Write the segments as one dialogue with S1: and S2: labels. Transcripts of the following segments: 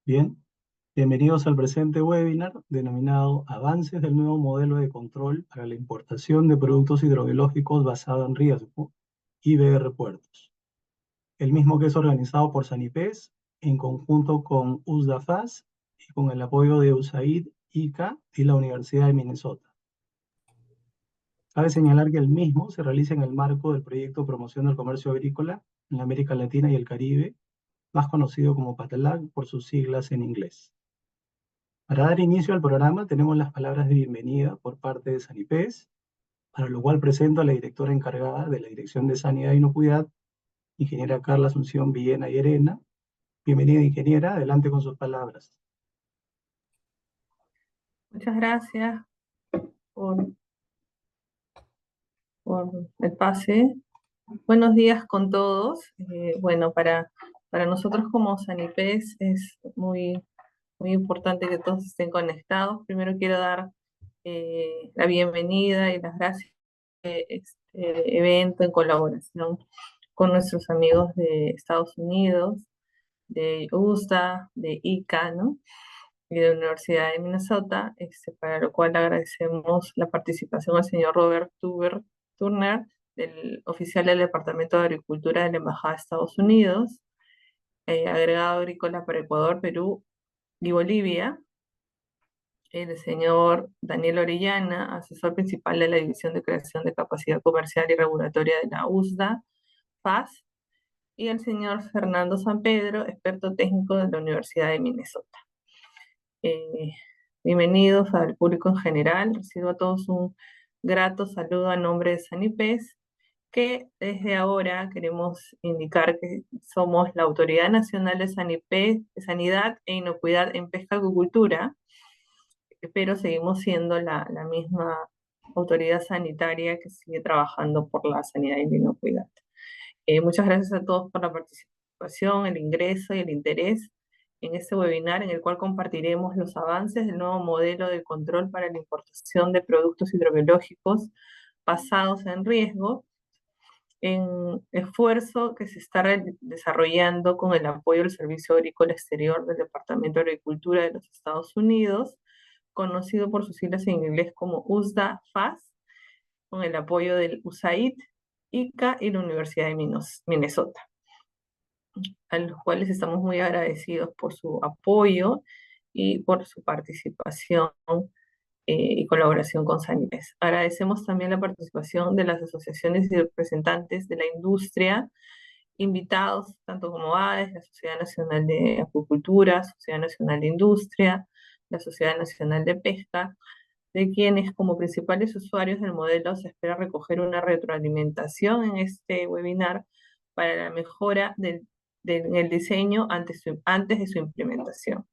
S1: Bien, bienvenidos al presente webinar denominado Avances del nuevo modelo de control para la importación de productos hidrobiológicos basado en riesgo, IBR Puertos. El mismo que es organizado por Sanipes en conjunto con USDAFAS y con el apoyo de USAID, ICA y la Universidad de Minnesota. Cabe señalar que el mismo se realiza en el marco del proyecto Promoción del Comercio Agrícola en la América Latina y el Caribe, más conocido como PATALAC por sus siglas en inglés. Para dar inicio al programa tenemos las palabras de bienvenida por parte de Sanipes, para lo cual presento a la directora encargada de la Dirección de Sanidad e Inocuidad, ingeniera Carla Asunción Villena y Arena. Bienvenida, ingeniera, adelante con sus palabras.
S2: Muchas gracias por, por el pase. Buenos días con todos. Bueno, para nosotros como Sanipes es muy importante que todos estén conectados. Primero quiero dar la bienvenida y las gracias a este evento en colaboración con nuestros amigos de Estados Unidos, de USDA, de ICA, ¿no? Y de la Universidad de Minnesota, para lo cual agradecemos la participación al señor Robert Turner, del oficial del Departamento de Agricultura de la Embajada de Estados Unidos, agregado agrícola para Ecuador, Perú y Bolivia, el señor Daniel Orellana, asesor principal de la División de Creación de Capacidad Comercial y Regulatoria de la USDA, FAS, y el señor Fernando San Pedro, experto técnico de la Universidad de Minnesota. Eh, Bienvenidos al público en general. Recibo a todos un grato saludo a nombre de Sanipes, que desde ahora queremos indicar que somos la Autoridad Nacional de Sanidad e Inocuidad en Pesca y Acuicultura, pero seguimos siendo la misma autoridad sanitaria que sigue trabajando por la sanidad y la inocuidad. Muchas gracias a todos por la participación, el ingreso y el interés en este webinar en el cual compartiremos los avances del nuevo modelo de control para la importación de productos hidrobiológicos basados en riesgo, en esfuerzo que se está desarrollando con el apoyo del Servicio Agrícola Exterior del Departamento de Agricultura de los Estados Unidos, conocido por sus siglas en inglés como USDA-FAS, con el apoyo del USAID, ICA y la Universidad de Minnesota, a los cuales estamos muy agradecidos por su apoyo y por su participación y colaboración con Sanipes. Agradecemos también la participación de las asociaciones y representantes de la industria, invitados tanto como ADES, la Sociedad Nacional de Acuicultura, Sociedad Nacional de Industria, la Sociedad Nacional de Pesca, de quienes como principales usuarios del modelo se espera recoger una retroalimentación en este webinar para la mejora en el diseño antes de su implementación.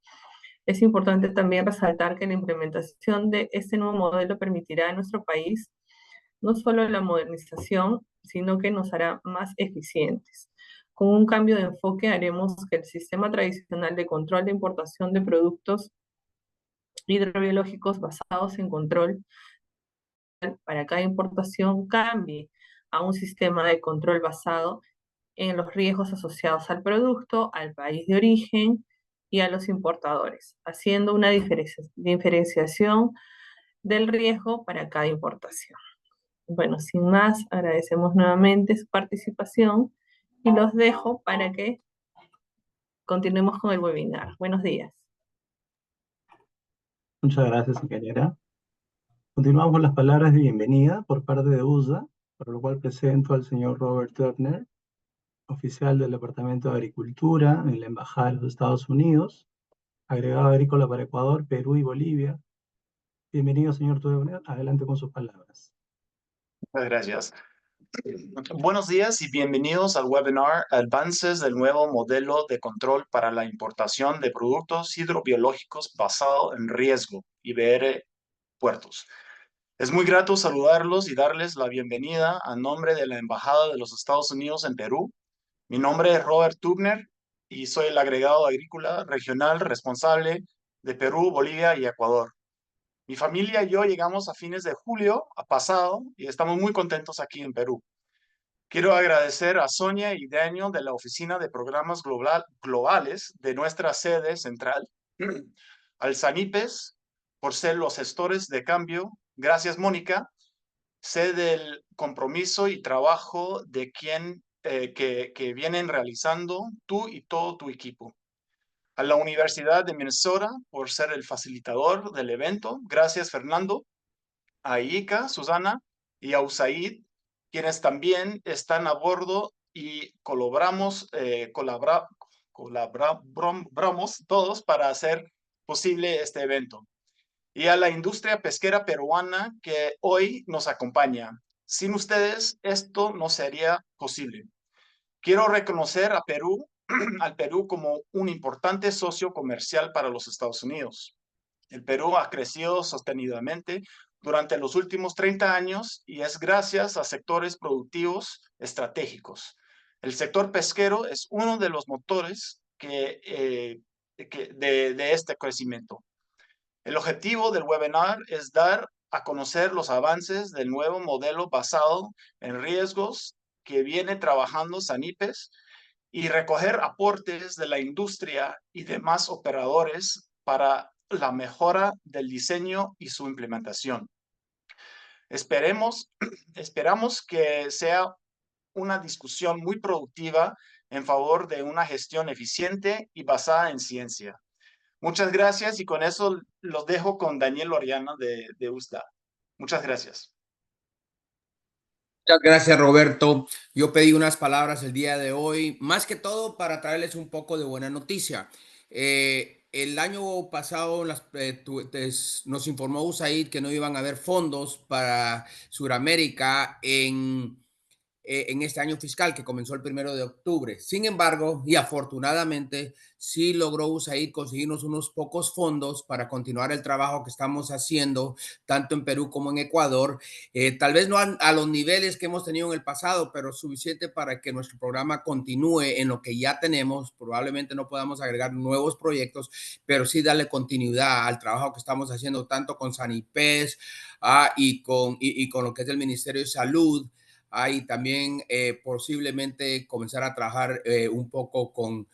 S2: Es importante también resaltar que la implementación de este nuevo modelo permitirá a nuestro país no solo la modernización, sino que nos hará más eficientes. Con un cambio de enfoque haremos que el sistema tradicional de control de importación de productos hidrobiológicos basados en control para cada importación cambie a un sistema de control basado en los riesgos asociados al producto, al país de origen y a los importadores, haciendo una diferenciación del riesgo para cada importación. Bueno, sin más, agradecemos nuevamente su participación y los dejo para que continuemos con el webinar. Buenos días.
S1: Muchas gracias, ingeniera. Continuamos con las palabras de bienvenida por parte de USA, por lo cual presento al señor Robert Turner, oficial del Departamento de Agricultura en la Embajada de los Estados Unidos, agregado agrícola para Ecuador, Perú y Bolivia. Bienvenido, señor Turner, adelante con sus palabras.
S3: Muchas gracias. Buenos días y bienvenidos al webinar Avances del nuevo modelo de control para la importación de productos hidrobiológicos basado en riesgo, IBR Puertos. Es muy grato saludarlos y darles la bienvenida a nombre de la Embajada de los Estados Unidos en Perú. Mi nombre es Robert Tubner y soy el agregado agrícola regional responsable de Perú, Bolivia y Ecuador. Mi familia y yo llegamos a fines de julio pasado y estamos muy contentos aquí en Perú. Quiero agradecer a Sonia y Daniel de la Oficina de Programas Globales de nuestra sede central, al SANIPES por ser los gestores de cambio. Gracias, Mónica. Sé del compromiso y trabajo de que vienen realizando tú y todo tu equipo. A la Universidad de Minnesota por ser el facilitador del evento. Gracias, Fernando. A Ika, Susana y a USAID, quienes también están a bordo y colaboramos todos para hacer posible este evento. Y a la industria pesquera peruana que hoy nos acompaña. Sin ustedes, esto no sería posible. Quiero reconocer a Perú, al Perú como un importante socio comercial para los Estados Unidos. El Perú ha crecido sostenidamente durante los últimos 30 años y es gracias a sectores productivos estratégicos. El sector pesquero es uno de los motores de este crecimiento. El objetivo del webinar es dar a conocer los avances del nuevo modelo basado en riesgos que viene trabajando SANIPES y recoger aportes de la industria y demás operadores para la mejora del diseño y su implementación. Esperamos que sea una discusión muy productiva en favor de una gestión eficiente y basada en ciencia. Muchas gracias y con eso los dejo con Daniel Loriano de USDA. Muchas gracias.
S4: Muchas gracias, Roberto. Yo pedí unas palabras el día de hoy, más que todo para traerles un poco de buena noticia. El año pasado nos informó USAID que no iban a haber fondos para Sudamérica en este año fiscal que comenzó el 1 de octubre. Sin embargo, y afortunadamente, sí logró USAID conseguirnos unos pocos fondos para continuar el trabajo que estamos haciendo, tanto en Perú como en Ecuador. Tal vez no a los niveles que hemos tenido en el pasado, pero suficiente para que nuestro programa continúe en lo que ya tenemos. Probablemente no podamos agregar nuevos proyectos, pero sí darle continuidad al trabajo que estamos haciendo, tanto con SANIPES y con lo que es el Ministerio de Salud. Hay también posiblemente comenzar a trabajar un poco con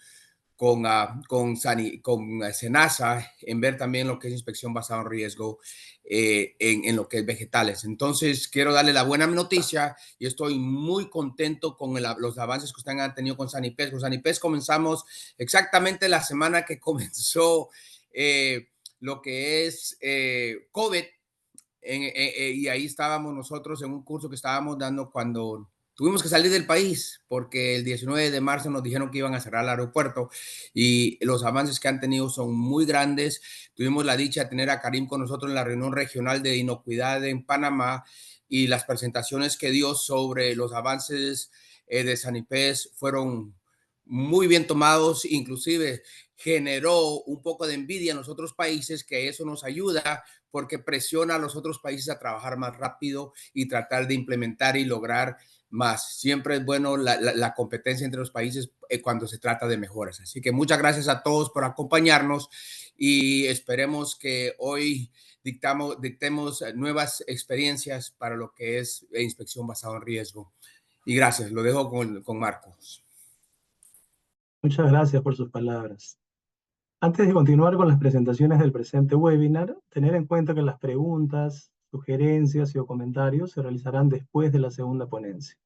S4: SENASA en ver también lo que es inspección basada en riesgo en lo que es vegetales. Entonces, quiero darle la buena noticia y estoy muy contento con los avances que ustedes han tenido con SANIPES. Con SANIPES comenzamos exactamente la semana que comenzó lo que es COVID. Y ahí estábamos nosotros en un curso que estábamos dando cuando tuvimos que salir del país porque el 19 de marzo nos dijeron que iban a cerrar el aeropuerto y los avances que han tenido son muy grandes. Tuvimos la dicha de tener a Karim con nosotros en la reunión regional de inocuidad en Panamá y las presentaciones que dio sobre los avances de SANIPES fueron muy bien tomados, inclusive generó un poco de envidia en los otros países, que eso nos ayuda porque presiona a los otros países a trabajar más rápido y tratar de implementar y lograr más. Siempre es bueno la competencia entre los países cuando se trata de mejoras. Así que muchas gracias a todos por acompañarnos y esperemos que hoy dictemos nuevas experiencias para lo que es inspección basada en riesgo. Y gracias, lo dejo con Marcos.
S1: Muchas gracias por sus palabras. Antes de continuar con las presentaciones del presente webinar, tener en cuenta que las preguntas, sugerencias o comentarios se realizarán después de la segunda ponencia.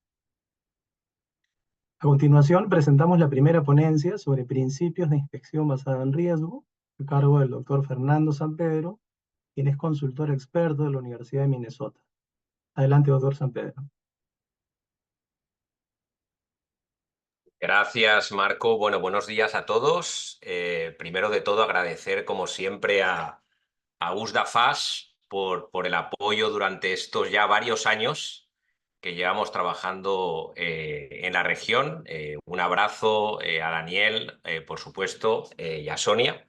S1: A continuación, presentamos la primera ponencia sobre principios de inspección basada en riesgo, a cargo del doctor Fernando Sampedro, quien es consultor experto de la Universidad de Minnesota. Adelante, doctor Sampedro.
S5: Gracias, Marco. Bueno, buenos días a todos. Primero de todo, agradecer, como siempre, a USDA FAS por el apoyo durante estos ya varios años que llevamos trabajando en la región. Un abrazo a Daniel, por supuesto, y a Sonia.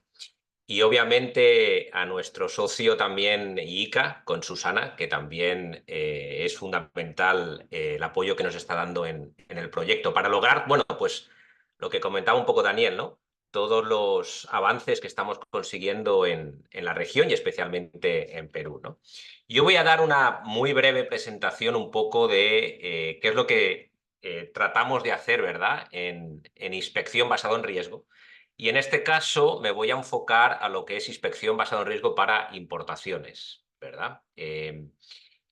S5: Y obviamente a nuestro socio también ICA, con Susana, que también es fundamental el apoyo que nos está dando en el proyecto para lograr, bueno, pues lo que comentaba un poco Daniel, ¿no? Todos los avances que estamos consiguiendo en la región y especialmente en Perú, ¿no? Yo voy a dar una muy breve presentación un poco de qué es lo que tratamos de hacer, ¿verdad?, en inspección basado en riesgo. Y en este caso me voy a enfocar a lo que es inspección basado en riesgo para importaciones, ¿verdad?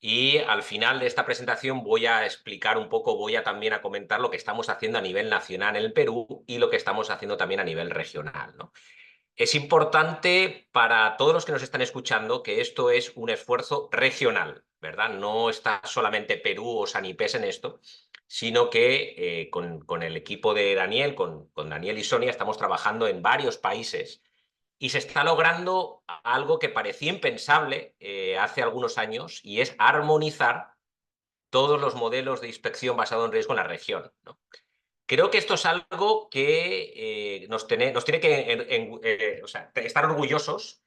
S5: Y al final de esta presentación voy a explicar un poco, voy a también a comentar lo que estamos haciendo a nivel nacional en el Perú y lo que estamos haciendo también a nivel regional, ¿no? Es importante para todos los que nos están escuchando que esto es un esfuerzo regional, ¿verdad? No está solamente Perú o Sanipes en esto, sino que con el equipo de Daniel, con Daniel y Sonia, estamos trabajando en varios países y se está logrando algo que parecía impensable hace algunos años, y es armonizar todos los modelos de inspección basado en riesgo en la región, ¿no? Creo que esto es algo que nos tiene que o sea, estar orgullosos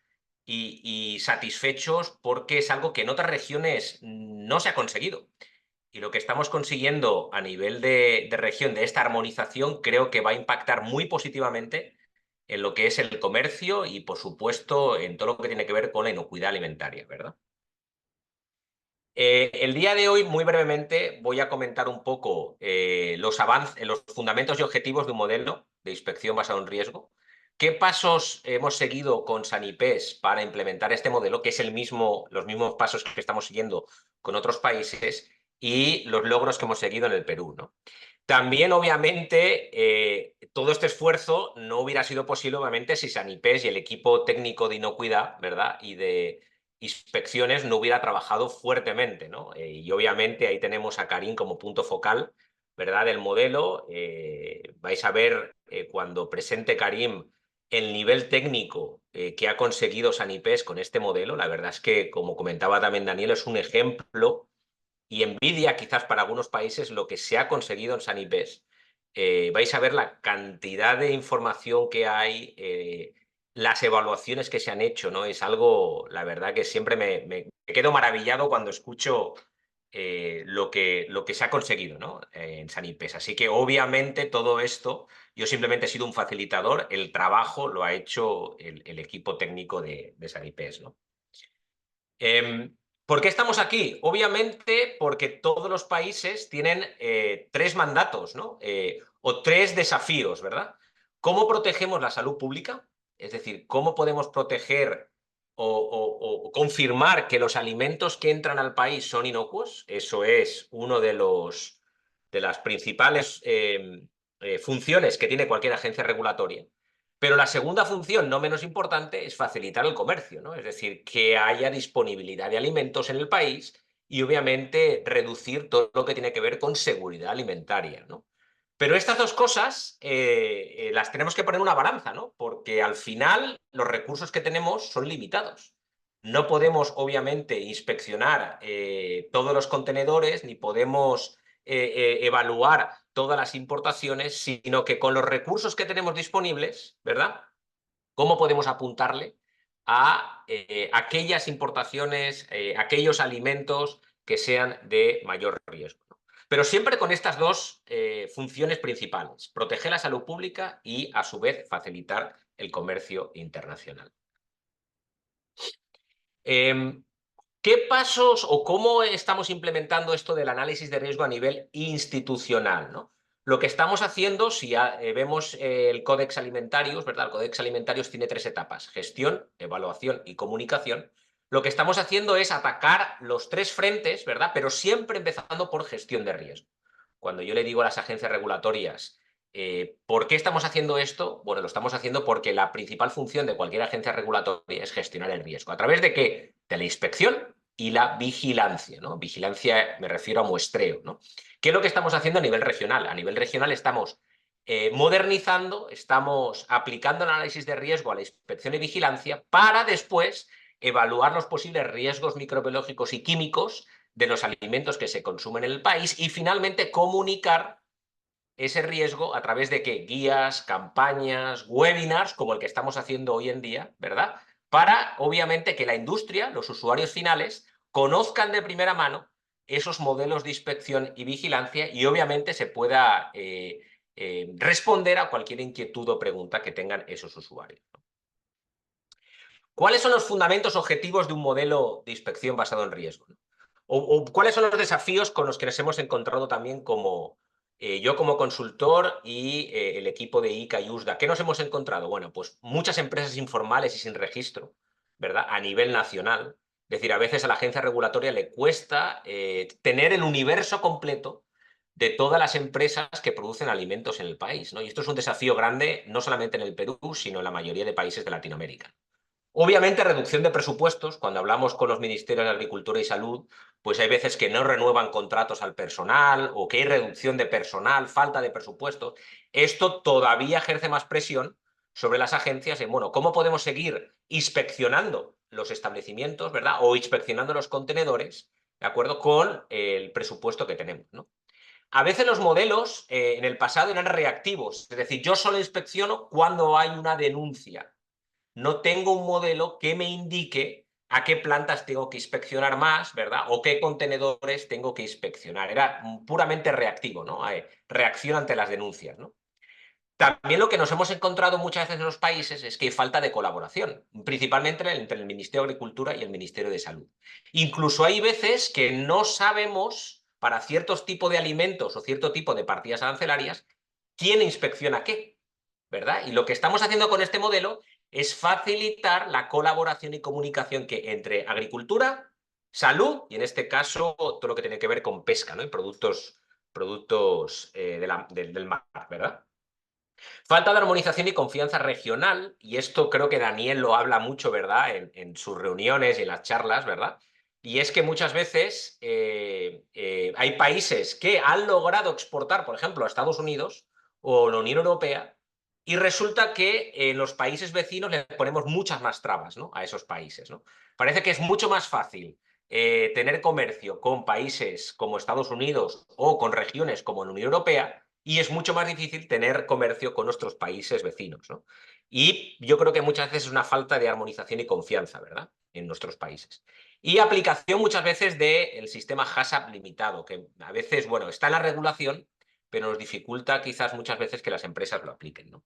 S5: y satisfechos, porque es algo que en otras regiones no se ha conseguido. Y lo que estamos consiguiendo a nivel de región de esta armonización creo que va a impactar muy positivamente en lo que es el comercio y, por supuesto, en todo lo que tiene que ver con la inocuidad alimentaria, ¿verdad? El día de hoy, muy brevemente, voy a comentar un poco los fundamentos y objetivos de un modelo de inspección basado en riesgo. ¿Qué pasos hemos seguido con Sanipes para implementar este modelo, que es los mismos pasos que estamos siguiendo con otros países, y los logros que hemos seguido en el Perú, ¿no? También, obviamente, todo este esfuerzo no hubiera sido posible, obviamente, si Sanipes y el equipo técnico de inocuidad, ¿verdad?, y de inspecciones no hubiera trabajado fuertemente, ¿no? Y obviamente ahí tenemos a Karim como punto focal, ¿verdad?, del modelo. Vais a ver cuando presente Karim el nivel técnico que ha conseguido Sanipes con este modelo. La verdad es que, como comentaba también Daniel, es un ejemplo y envidia quizás para algunos países lo que se ha conseguido en Sanipes. Vais a ver la cantidad de información que hay, las evaluaciones que se han hecho, ¿no? Es algo, la verdad, que siempre me quedo maravillado cuando escucho lo que se ha conseguido, ¿no?, en Sanipes. Así que, obviamente, todo esto, yo simplemente he sido un facilitador, el trabajo lo ha hecho el equipo técnico de Sanipes, ¿no? ¿Por qué estamos aquí? Obviamente porque todos los países tienen tres mandatos, ¿no? O tres desafíos, ¿verdad? ¿Cómo protegemos la salud pública? Es decir, ¿cómo podemos proteger o confirmar que los alimentos que entran al país son inocuos? Eso es uno de las principales funciones que tiene cualquier agencia regulatoria. Pero la segunda función, no menos importante, es facilitar el comercio, ¿no? Es decir, que haya disponibilidad de alimentos en el país y, obviamente, reducir todo lo que tiene que ver con seguridad alimentaria, ¿no? Pero estas dos cosas las tenemos que poner en una balanza, ¿no? Porque al final los recursos que tenemos son limitados. No podemos, obviamente, inspeccionar todos los contenedores, ni podemos evaluar todas las importaciones, sino que con los recursos que tenemos disponibles, ¿verdad?, ¿cómo podemos apuntarle a aquellas importaciones, aquellos alimentos que sean de mayor riesgo, ¿no? Pero siempre con estas dos funciones principales: proteger la salud pública y, a su vez, facilitar el comercio internacional. ¿Qué pasos o cómo estamos implementando esto del análisis de riesgo a nivel institucional, ¿no? Lo que estamos haciendo, si vemos el Codex Alimentarius, ¿verdad? El Codex Alimentarius tiene tres etapas: gestión, evaluación y comunicación. Lo que estamos haciendo es atacar los tres frentes, ¿verdad?, pero siempre empezando por gestión de riesgo. Cuando yo le digo a las agencias regulatorias, ¿por qué estamos haciendo esto? Bueno, lo estamos haciendo porque la principal función de cualquier agencia regulatoria es gestionar el riesgo. ¿A través de qué? De la inspección y la vigilancia, ¿no? Vigilancia, me refiero a muestreo, ¿no? ¿Qué es lo que estamos haciendo a nivel regional? A nivel regional estamos modernizando, estamos aplicando el análisis de riesgo a la inspección y vigilancia para después evaluar los posibles riesgos microbiológicos y químicos de los alimentos que se consumen en el país y, finalmente, comunicar ese riesgo a través de ¿qué? Guías, campañas, webinars, como el que estamos haciendo hoy en día, ¿verdad?, para, obviamente, que la industria, los usuarios finales, conozcan de primera mano esos modelos de inspección y vigilancia y, obviamente, se pueda responder a cualquier inquietud o pregunta que tengan esos usuarios. ¿Cuáles son los fundamentos objetivos de un modelo de inspección basado en riesgo? ¿O cuáles son los desafíos con los que nos hemos encontrado también como Yo como consultor y el equipo de ICA y USDA, ¿qué nos hemos encontrado? Bueno, pues muchas empresas informales y sin registro, ¿verdad? A nivel nacional. Es decir, a veces a la agencia regulatoria le cuesta tener el universo completo de todas las empresas que producen alimentos en el país, ¿no? Y esto es un desafío grande, no solamente en el Perú, sino en la mayoría de países de Latinoamérica. Obviamente, reducción de presupuestos, cuando hablamos con los ministerios de Agricultura y Salud, pues hay veces que no renuevan contratos al personal o que hay reducción de personal, falta de presupuestos. Esto todavía ejerce más presión sobre las agencias en, bueno, ¿cómo podemos seguir inspeccionando los establecimientos, ¿verdad? O inspeccionando los contenedores, ¿de acuerdo? Con el presupuesto que tenemos, ¿no? A veces los modelos en el pasado eran reactivos, es decir, yo solo inspecciono cuando hay una denuncia. No tengo un modelo que me indique a qué plantas tengo que inspeccionar más, ¿verdad? O qué contenedores tengo que inspeccionar. Era puramente reactivo, ¿no? Reacción ante las denuncias, ¿no? También lo que nos hemos encontrado muchas veces en los países es que hay falta de colaboración, principalmente entre el Ministerio de Agricultura y el Ministerio de Salud. Incluso hay veces que no sabemos, para ciertos tipos de alimentos o cierto tipo de partidas arancelarias, quién inspecciona qué, ¿verdad? Y lo que estamos haciendo con este modelo es facilitar la colaboración y comunicación que entre agricultura, salud y en este caso todo lo que tiene que ver con pesca, ¿no? Y productos del mar, ¿verdad? Falta de armonización y confianza regional, y esto creo que Daniel lo habla mucho, ¿verdad? En sus reuniones y en las charlas, ¿verdad? Y es que muchas veces hay países que han logrado exportar, por ejemplo, a Estados Unidos o la Unión Europea, y resulta que en los países vecinos le ponemos muchas más trabas, ¿no? A esos países, ¿no? Parece que es mucho más fácil tener comercio con países como Estados Unidos o con regiones como la Unión Europea, y es mucho más difícil tener comercio con nuestros países vecinos, ¿no? Y yo creo que muchas veces es una falta de armonización y confianza, ¿verdad? En nuestros países. Y aplicación muchas veces del sistema HACCP limitado, que a veces, bueno, está en la regulación, pero nos dificulta quizás muchas veces que las empresas lo apliquen, ¿no?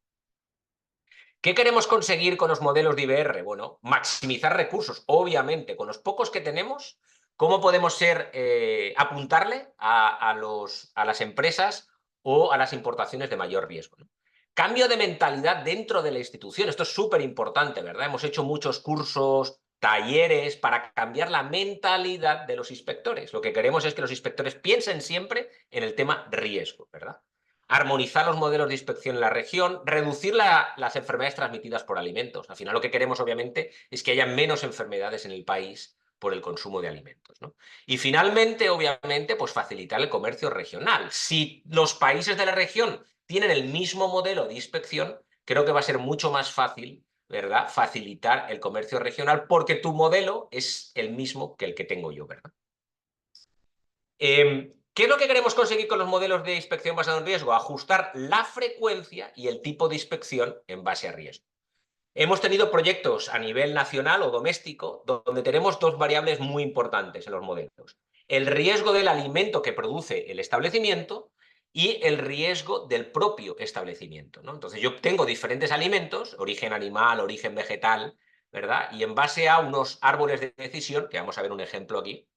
S5: ¿Qué queremos conseguir con los modelos de IBR? Bueno, maximizar recursos, obviamente, con los pocos que tenemos, ¿cómo podemos apuntarle a las empresas o a las importaciones de mayor riesgo, ¿no? Cambio de mentalidad dentro de la institución, esto es súper importante, ¿verdad? Hemos hecho muchos cursos, talleres para cambiar la mentalidad de los inspectores. Lo que queremos es que los inspectores piensen siempre en el tema riesgo, ¿verdad? Armonizar los modelos de inspección en la región, reducir las enfermedades transmitidas por alimentos. Al final lo que queremos, obviamente, es que haya menos enfermedades en el país por el consumo de alimentos, ¿no? Y finalmente, obviamente, pues facilitar el comercio regional. Si los países de la región tienen el mismo modelo de inspección, creo que va a ser mucho más fácil, ¿verdad?, facilitar el comercio regional porque tu modelo es el mismo que el que tengo yo, ¿verdad? ¿Qué es lo que queremos conseguir con los modelos de inspección basado en riesgo? Ajustar la frecuencia y el tipo de inspección en base a riesgo. Hemos tenido proyectos a nivel nacional o doméstico donde tenemos dos variables muy importantes en los modelos. El riesgo del alimento que produce el establecimiento y el riesgo del propio establecimiento, ¿no? Entonces yo tengo diferentes alimentos, origen animal, origen vegetal, ¿verdad? Y en base a unos árboles de decisión, que vamos a ver un ejemplo aquí,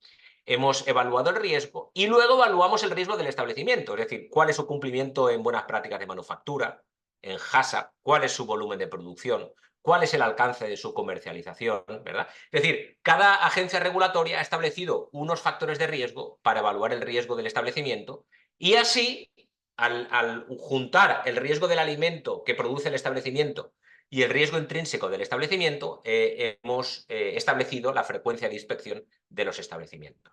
S5: hemos evaluado el riesgo y luego evaluamos el riesgo del establecimiento, es decir, cuál es su cumplimiento en buenas prácticas de manufactura, en HACCP, cuál es su volumen de producción, cuál es el alcance de su comercialización, ¿verdad? Es decir, cada agencia regulatoria ha establecido unos factores de riesgo para evaluar el riesgo del establecimiento y así, al juntar el riesgo del alimento que produce el establecimiento y el riesgo intrínseco del establecimiento, hemos establecido la frecuencia de inspección de los establecimientos.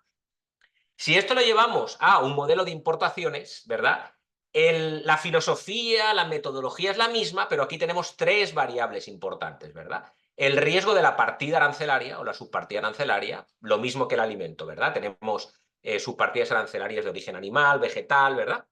S5: Si esto lo llevamos a un modelo de importaciones, ¿verdad? La filosofía, la metodología es la misma, pero aquí tenemos tres variables importantes, ¿verdad? El riesgo de la partida arancelaria o la subpartida arancelaria, lo mismo que el alimento, ¿verdad? Tenemos subpartidas arancelarias de origen animal, vegetal, ¿verdad?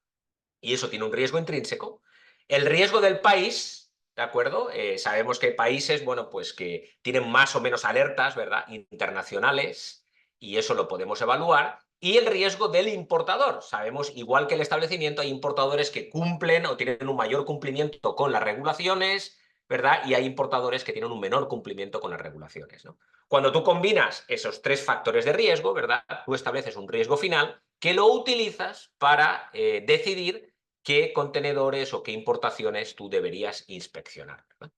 S5: Y eso tiene un riesgo intrínseco. El riesgo del país, ¿de acuerdo? Sabemos que hay países, bueno, pues que tienen más o menos alertas, ¿verdad?, internacionales, y eso lo podemos evaluar. Y el riesgo del importador. Sabemos, igual que el establecimiento, hay importadores que cumplen o tienen un mayor cumplimiento con las regulaciones, ¿verdad? Y hay importadores que tienen un menor cumplimiento con las regulaciones, ¿no? Cuando tú combinas esos tres factores de riesgo, ¿verdad?, tú estableces un riesgo final que lo utilizas para decidir qué contenedores o qué importaciones tú deberías inspeccionar, ¿verdad?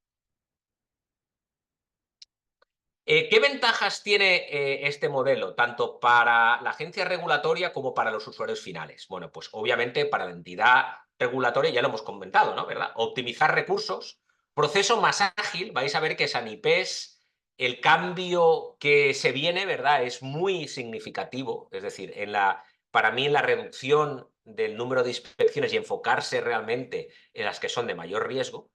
S5: ¿Qué ventajas tiene este modelo, tanto para la agencia regulatoria como para los usuarios finales? Bueno, pues obviamente para la entidad regulatoria ya lo hemos comentado, ¿no? ¿Verdad? Optimizar recursos, proceso más ágil. Vais a ver que Sanipes, el cambio que se viene, ¿verdad? Es muy significativo. Es decir, para mí en la reducción del número de inspecciones y enfocarse realmente en las que son de mayor riesgo.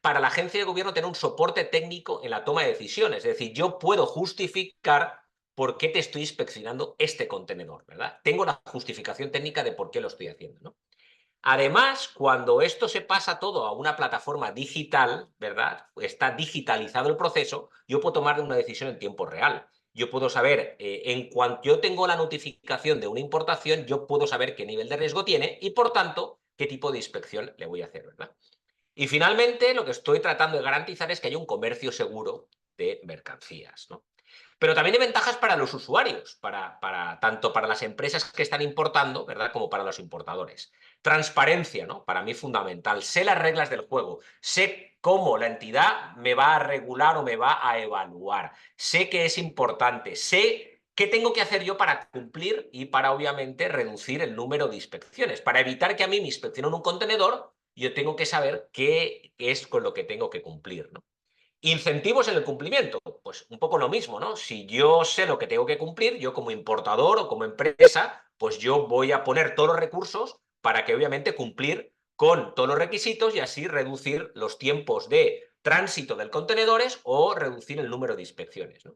S5: Para la agencia de gobierno, tener un soporte técnico en la toma de decisiones. Es decir, yo puedo justificar por qué te estoy inspeccionando este contenedor, ¿verdad? Tengo la justificación técnica de por qué lo estoy haciendo, ¿no? Además, cuando esto se pasa todo a una plataforma digital, ¿verdad? Está digitalizado el proceso, yo puedo tomar una decisión en tiempo real. Yo puedo saber, en cuanto yo tengo la notificación de una importación, yo puedo saber qué nivel de riesgo tiene y, por tanto, qué tipo de inspección le voy a hacer, ¿verdad? Y finalmente, lo que estoy tratando de garantizar es que haya un comercio seguro de mercancías, ¿no? Pero también hay ventajas para los usuarios, tanto para las empresas que están importando, ¿verdad?, como para los importadores. Transparencia, ¿no? Para mí fundamental. Sé las reglas del juego, sé cómo la entidad me va a regular o me va a evaluar, sé que es importante, sé qué tengo que hacer yo para cumplir y para, obviamente, reducir el número de inspecciones. Para evitar que a mí me inspeccionen un contenedor, yo tengo que saber qué es con lo que tengo que cumplir, ¿no? Incentivos en el cumplimiento, pues un poco lo mismo, ¿no? Si yo sé lo que tengo que cumplir, yo como importador o como empresa, pues yo voy a poner todos los recursos para que obviamente cumplir con todos los requisitos y así reducir los tiempos de tránsito del contenedores o reducir el número de inspecciones, ¿no?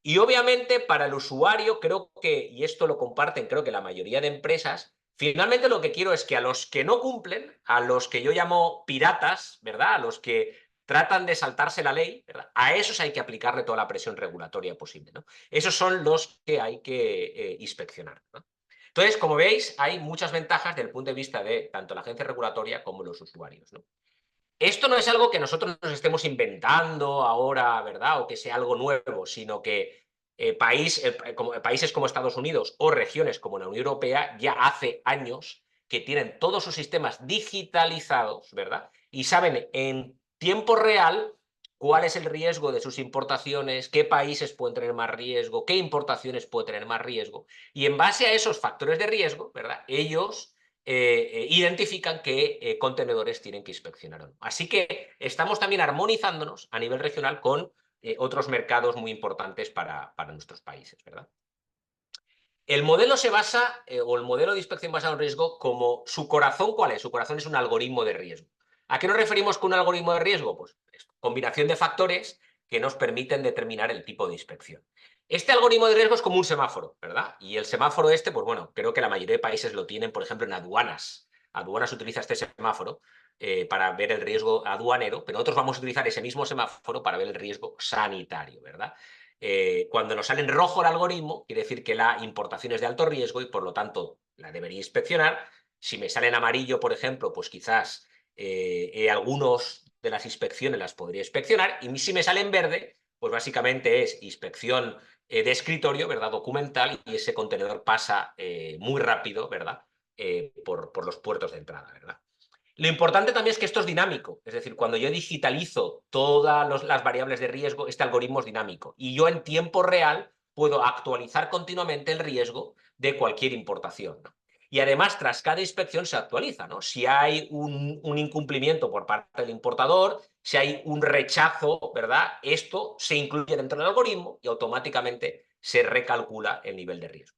S5: Y obviamente para el usuario creo que, y esto lo comparten creo que la mayoría de empresas, finalmente lo que quiero es que a los que no cumplen, a los que yo llamo piratas, ¿verdad? A los que tratan de saltarse la ley, ¿verdad? A esos hay que aplicarle toda la presión regulatoria posible, ¿no? Esos son los que hay que inspeccionar, ¿no? Entonces, como veis, hay muchas ventajas desde el punto de vista de tanto la agencia regulatoria como los usuarios, ¿no? Esto no es algo que nosotros nos estemos inventando ahora, ¿verdad? O que sea algo nuevo, sino que países como Estados Unidos o regiones como la Unión Europea ya hace años que tienen todos sus sistemas digitalizados, ¿verdad? Y saben en tiempo real cuál es el riesgo de sus importaciones, qué países pueden tener más riesgo, qué importaciones pueden tener más riesgo. Y en base a esos factores de riesgo, ¿verdad? Ellos identifican qué contenedores tienen que inspeccionar o no. Así que estamos también armonizándonos a nivel regional con otros mercados muy importantes para nuestros países, ¿verdad? El modelo se basa, o el modelo de inspección basado en riesgo, como su corazón, ¿cuál es? Su corazón es un algoritmo de riesgo. ¿A qué nos referimos con un algoritmo de riesgo? Pues combinación de factores que nos permiten determinar el tipo de inspección. Este algoritmo de riesgo es como un semáforo, ¿verdad? Y el semáforo pues bueno, creo que la mayoría de países lo tienen, por ejemplo, en aduanas. Aduanas utiliza este semáforo para ver el riesgo aduanero, pero nosotros vamos a utilizar ese mismo semáforo para ver el riesgo sanitario, ¿verdad? Cuando nos sale en rojo el algoritmo, quiere decir que la importación es de alto riesgo y por lo tanto la debería inspeccionar. Si me sale en amarillo, por ejemplo, pues quizás algunos de las inspecciones las podría inspeccionar, y si me sale en verde, pues básicamente es inspección de escritorio, ¿verdad? Documental, y ese contenedor pasa muy rápido, ¿verdad? Por los puertos de entrada, ¿verdad? Lo importante también es que esto es dinámico, es decir, cuando yo digitalizo todas las variables de riesgo, este algoritmo es dinámico y yo en tiempo real puedo actualizar continuamente el riesgo de cualquier importación, ¿no? Y además, tras cada inspección se actualiza, ¿no? Si hay un incumplimiento por parte del importador, si hay un rechazo, ¿verdad? Esto se incluye dentro del algoritmo y automáticamente se recalcula el nivel de riesgo.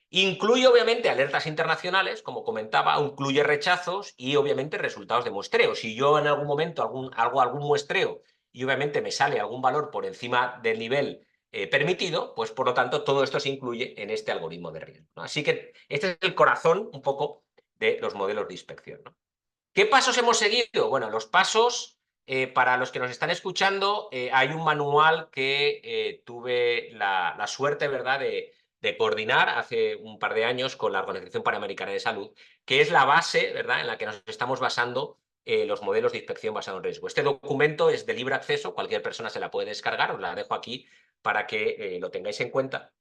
S5: Incluye, obviamente, alertas internacionales, como comentaba, incluye rechazos y, obviamente, resultados de muestreo. Si yo en algún momento hago algún muestreo y, obviamente, me sale algún valor por encima del nivel permitido, pues, por lo tanto, todo esto se incluye en este algoritmo de riesgo, ¿no? Así que este es el corazón, un poco, de los modelos de inspección, ¿no? ¿Qué pasos hemos seguido? Bueno, los pasos, para los que nos están escuchando, hay un manual que tuve la suerte, ¿verdad?, de coordinar hace un par de años con la Organización Panamericana de Salud, que es la base, ¿verdad?, en la que nos estamos basando los modelos de inspección basados en riesgo. Este documento es de libre acceso, cualquier persona se la puede descargar, os la dejo aquí para que lo tengáis en cuenta.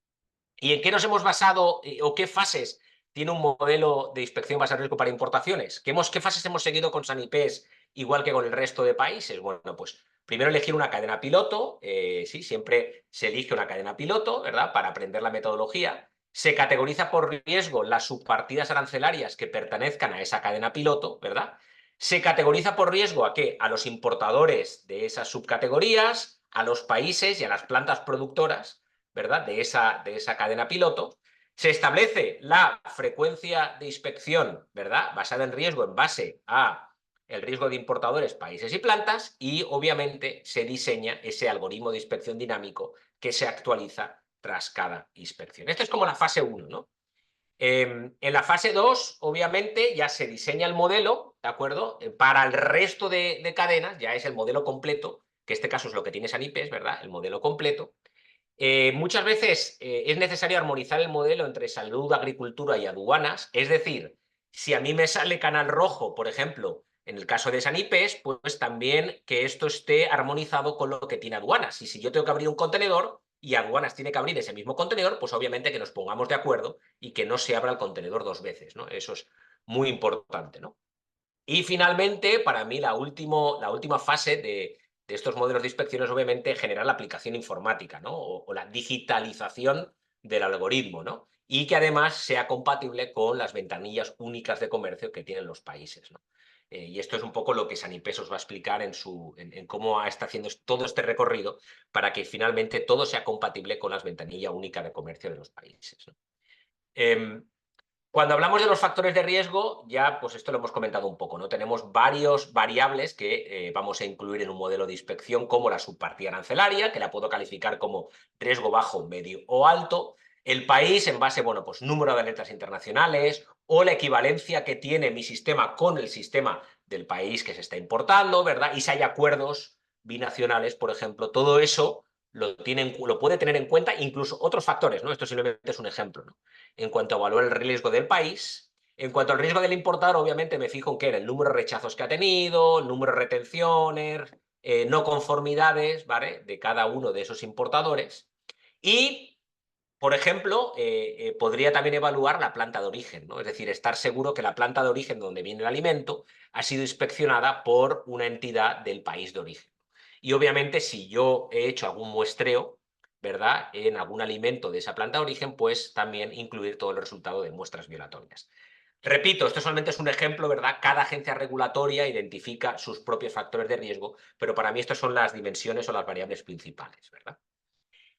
S5: ¿Y en qué nos hemos basado o qué fases tiene un modelo de inspección basado en riesgo para importaciones. ¿Qué fases hemos seguido con Sanipes igual que con el resto de países? Bueno, pues primero elegir una cadena piloto, sí, siempre se elige una cadena piloto, ¿verdad? Para aprender la metodología. Se categoriza por riesgo las subpartidas arancelarias que pertenezcan a esa cadena piloto, ¿verdad? Se categoriza por riesgo ¿a qué? A los importadores de esas subcategorías, a los países y a las plantas productoras, ¿verdad? De esa cadena piloto. Se establece la frecuencia de inspección, ¿verdad? Basada en riesgo en base a el riesgo de importadores, países y plantas, y obviamente se diseña ese algoritmo de inspección dinámico que se actualiza tras cada inspección. Esto es como la fase 1, ¿no? En la fase 2, obviamente, ya se diseña el modelo, ¿de acuerdo? Para el resto de cadenas ya es el modelo completo, que en este caso es lo que tiene Sanipes, ¿verdad? El modelo completo. Muchas veces es necesario armonizar el modelo entre salud, agricultura y aduanas, es decir, si a mí me sale canal rojo, por ejemplo, en el caso de Sanipes, pues también que esto esté armonizado con lo que tiene aduanas. Y si yo tengo que abrir un contenedor y aduanas tiene que abrir ese mismo contenedor, pues obviamente que nos pongamos de acuerdo y que no se abra el contenedor 2 veces, ¿no? Eso es muy importante, ¿no? Y finalmente, para mí, la última fase de estos modelos de inspección es obviamente generar la aplicación informática, ¿no? O la digitalización del algoritmo, ¿no? Y que además sea compatible con las ventanillas únicas de comercio que tienen los países, ¿no? Y esto es un poco lo que Sanipes os va a explicar en cómo está haciendo todo este recorrido para que finalmente todo sea compatible con las ventanillas únicas de comercio de los países, ¿no? Cuando hablamos de los factores de riesgo, ya pues esto lo hemos comentado un poco, ¿no? Tenemos varios variables que vamos a incluir en un modelo de inspección, como la subpartida arancelaria, que la puedo calificar como riesgo bajo, medio o alto. El país en base, bueno, pues número de alertas internacionales o la equivalencia que tiene mi sistema con el sistema del país que se está importando, ¿verdad? Y si hay acuerdos binacionales, por ejemplo, todo eso lo puede tener en cuenta, incluso otros factores, ¿no? Esto simplemente es un ejemplo, ¿no? En cuanto a evaluar el riesgo del país. En cuanto al riesgo del importador, obviamente me fijo en qué, en el número de rechazos que ha tenido, el número de retenciones, no conformidades, ¿vale? De cada uno de esos importadores. Y, por ejemplo, podría también evaluar la planta de origen, ¿no? Es decir, estar seguro que la planta de origen donde viene el alimento ha sido inspeccionada por una entidad del país de origen. Y obviamente, si yo he hecho algún muestreo, ¿verdad?, en algún alimento de esa planta de origen, pues también incluir todo el resultado de muestras violatorias. Repito, esto solamente es un ejemplo, ¿verdad? Cada agencia regulatoria identifica sus propios factores de riesgo, pero para mí estas son las dimensiones o las variables principales, ¿verdad?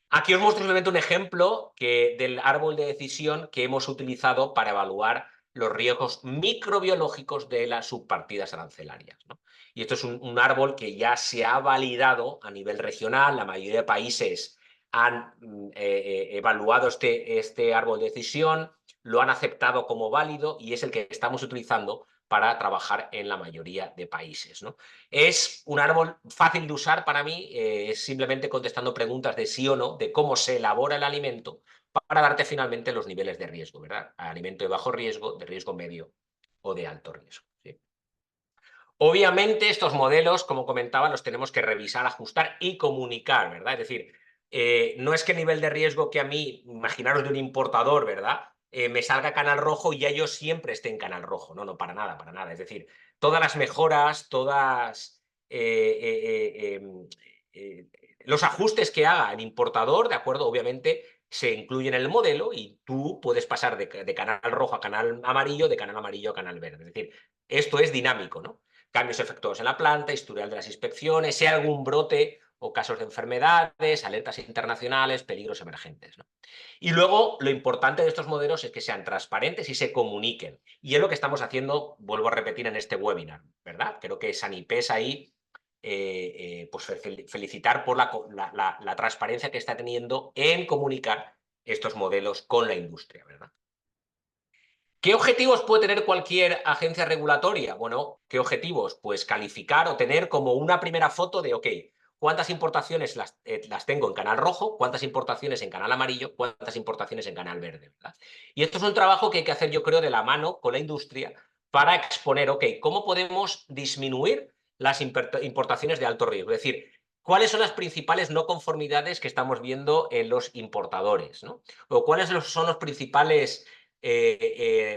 S5: Aquí os muestro simplemente un ejemplo del árbol de decisión que hemos utilizado para evaluar los riesgos microbiológicos de las subpartidas arancelarias, ¿no? Y esto es un árbol que ya se ha validado a nivel regional, la mayoría de países han evaluado este árbol de decisión, lo han aceptado como válido y es el que estamos utilizando para trabajar en la mayoría de países, ¿no? Es un árbol fácil de usar para mí, es simplemente contestando preguntas de sí o no, de cómo se elabora el alimento, para darte finalmente los niveles de riesgo, ¿verdad? Alimento de bajo riesgo, de riesgo medio o de alto riesgo, ¿sí? Obviamente estos modelos, como comentaba, los tenemos que revisar, ajustar y comunicar, ¿verdad? Es decir, no es que el nivel de riesgo que a mí, imaginaros de un importador, ¿verdad?, me salga canal rojo y ya yo siempre esté en canal rojo. No, no, para nada, para nada. Es decir, todas las mejoras, los ajustes que haga el importador, ¿de acuerdo? Obviamente se incluyen en el modelo y tú puedes pasar de canal rojo a canal amarillo, de canal amarillo a canal verde. Es decir, esto es dinámico, ¿no? Cambios efectuados en la planta, historial de las inspecciones, si hay algún brote o casos de enfermedades, alertas internacionales, peligros emergentes, ¿no? Y luego, lo importante de estos modelos es que sean transparentes y se comuniquen. Y es lo que estamos haciendo, vuelvo a repetir, en este webinar, ¿verdad? Creo que Sanipes ahí, pues felicitar por la transparencia que está teniendo en comunicar estos modelos con la industria, ¿verdad? ¿Qué objetivos puede tener cualquier agencia regulatoria? Bueno, ¿qué objetivos? Pues calificar o tener como una primera foto de, ok, ¿cuántas importaciones las tengo en canal rojo? ¿Cuántas importaciones en canal amarillo? ¿Cuántas importaciones en canal verde? ¿Verdad? Y esto es un trabajo que hay que hacer, yo creo, de la mano con la industria para exponer, ok, ¿cómo podemos disminuir las importaciones de alto riesgo? Es decir, ¿cuáles son las principales no conformidades que estamos viendo en los importadores, ¿no? O cuáles son los principales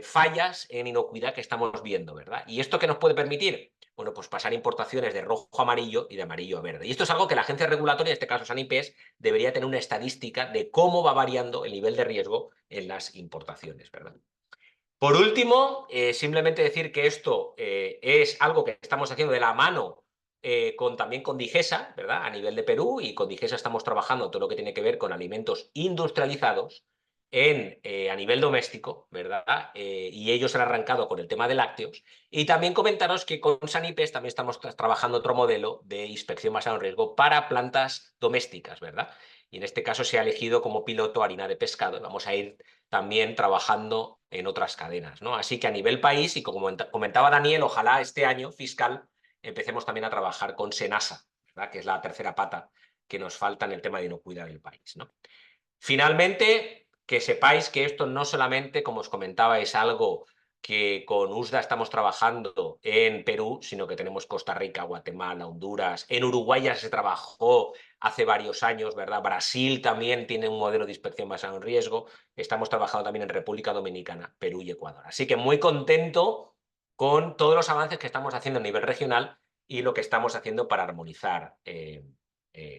S5: fallas en inocuidad que estamos viendo, ¿verdad? ¿Y esto qué nos puede permitir? Bueno, pues pasar importaciones de rojo a amarillo y de amarillo a verde. Y esto es algo que la agencia regulatoria, en este caso SANIPES, debería tener una estadística de cómo va variando el nivel de riesgo en las importaciones, ¿verdad? Por último, simplemente decir que esto es algo que estamos haciendo de la mano también con Digesa, ¿verdad? A nivel de Perú, y con Digesa estamos trabajando todo lo que tiene que ver con alimentos industrializados a nivel doméstico, ¿verdad? Y ellos han arrancado con el tema de lácteos. Y también comentaros que con Sanipes también estamos trabajando otro modelo de inspección basado en riesgo para plantas domésticas, ¿verdad? Y en este caso se ha elegido como piloto harina de pescado. Vamos a ir también trabajando en otras cadenas, ¿no? Así que a nivel país, y como comentaba Daniel, ojalá este año fiscal empecemos también a trabajar con Senasa, ¿verdad? Que es la tercera pata que nos falta en el tema de inocuidad del país, ¿no? Finalmente, que sepáis que esto no solamente, como os comentaba, es algo que con USDA estamos trabajando en Perú, sino que tenemos Costa Rica, Guatemala, Honduras. En Uruguay ya se trabajó hace varios años, ¿verdad? Brasil también tiene un modelo de inspección basado en riesgo. Estamos trabajando también en República Dominicana, Perú y Ecuador. Así que muy contento con todos los avances que estamos haciendo a nivel regional y lo que estamos haciendo para armonizar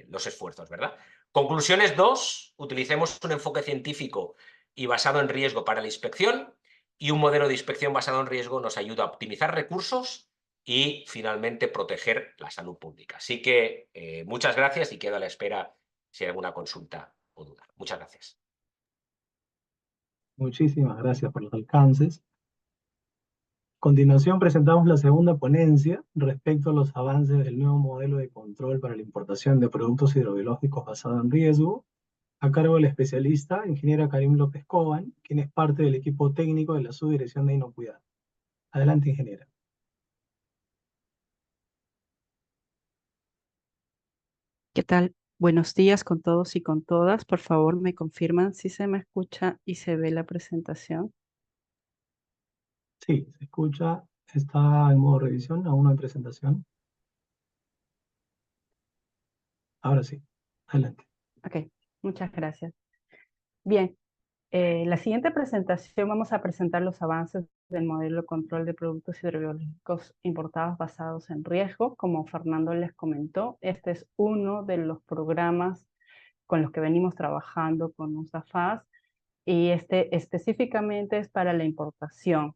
S5: los esfuerzos, ¿verdad? Conclusiones 2, utilicemos un enfoque científico y basado en riesgo para la inspección, y un modelo de inspección basado en riesgo nos ayuda a optimizar recursos y finalmente proteger la salud pública. Así que muchas gracias y quedo a la espera si hay alguna consulta o duda. Muchas gracias.
S1: Muchísimas gracias por los alcances. A continuación presentamos la segunda ponencia respecto a los avances del nuevo modelo de control para la importación de productos hidrobiológicos basado en riesgo, a cargo del especialista, ingeniera Karim López Coban, quien es parte del equipo técnico de la Subdirección de Inocuidad. Adelante, ingeniera.
S6: ¿Qué tal? Buenos días con todos y con todas. Por favor, me confirman si se me escucha y se ve la presentación.
S1: Sí, se escucha, está en modo revisión, aún no hay presentación. Ahora sí, adelante.
S6: Ok, muchas gracias. Bien, la siguiente presentación vamos a presentar los avances del modelo de control de productos hidrobiológicos importados basados en riesgo. Como Fernando les comentó, este es uno de los programas con los que venimos trabajando con USDAFAS, y este específicamente es para la importación.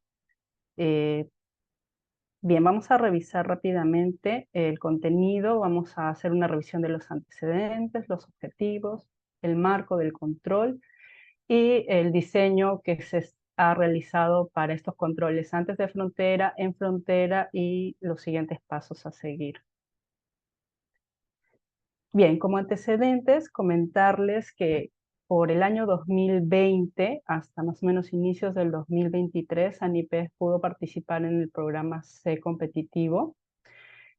S6: Bien, vamos a revisar rápidamente el contenido, vamos a hacer una revisión de los antecedentes, los objetivos, el marco del control y el diseño que se ha realizado para estos controles antes de frontera, en frontera y los siguientes pasos a seguir. Bien, como antecedentes, comentarles que por el año 2020 hasta más o menos inicios del 2023, SANIPES pudo participar en el programa C Competitivo,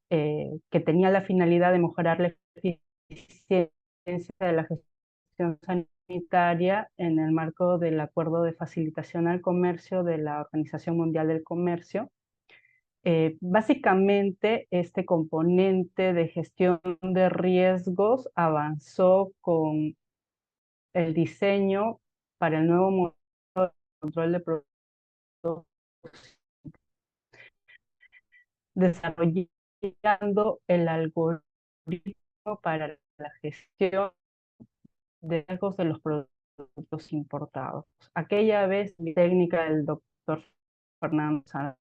S6: que tenía la finalidad de mejorar la eficiencia de la gestión sanitaria en el marco del Acuerdo de Facilitación al Comercio de la Organización Mundial del Comercio. Básicamente, este componente de gestión de riesgos avanzó con el diseño para el nuevo modelo de control de productos, desarrollando el algoritmo para la gestión de riesgos de los productos importados. Aquella vez, la técnica del doctor Fernando San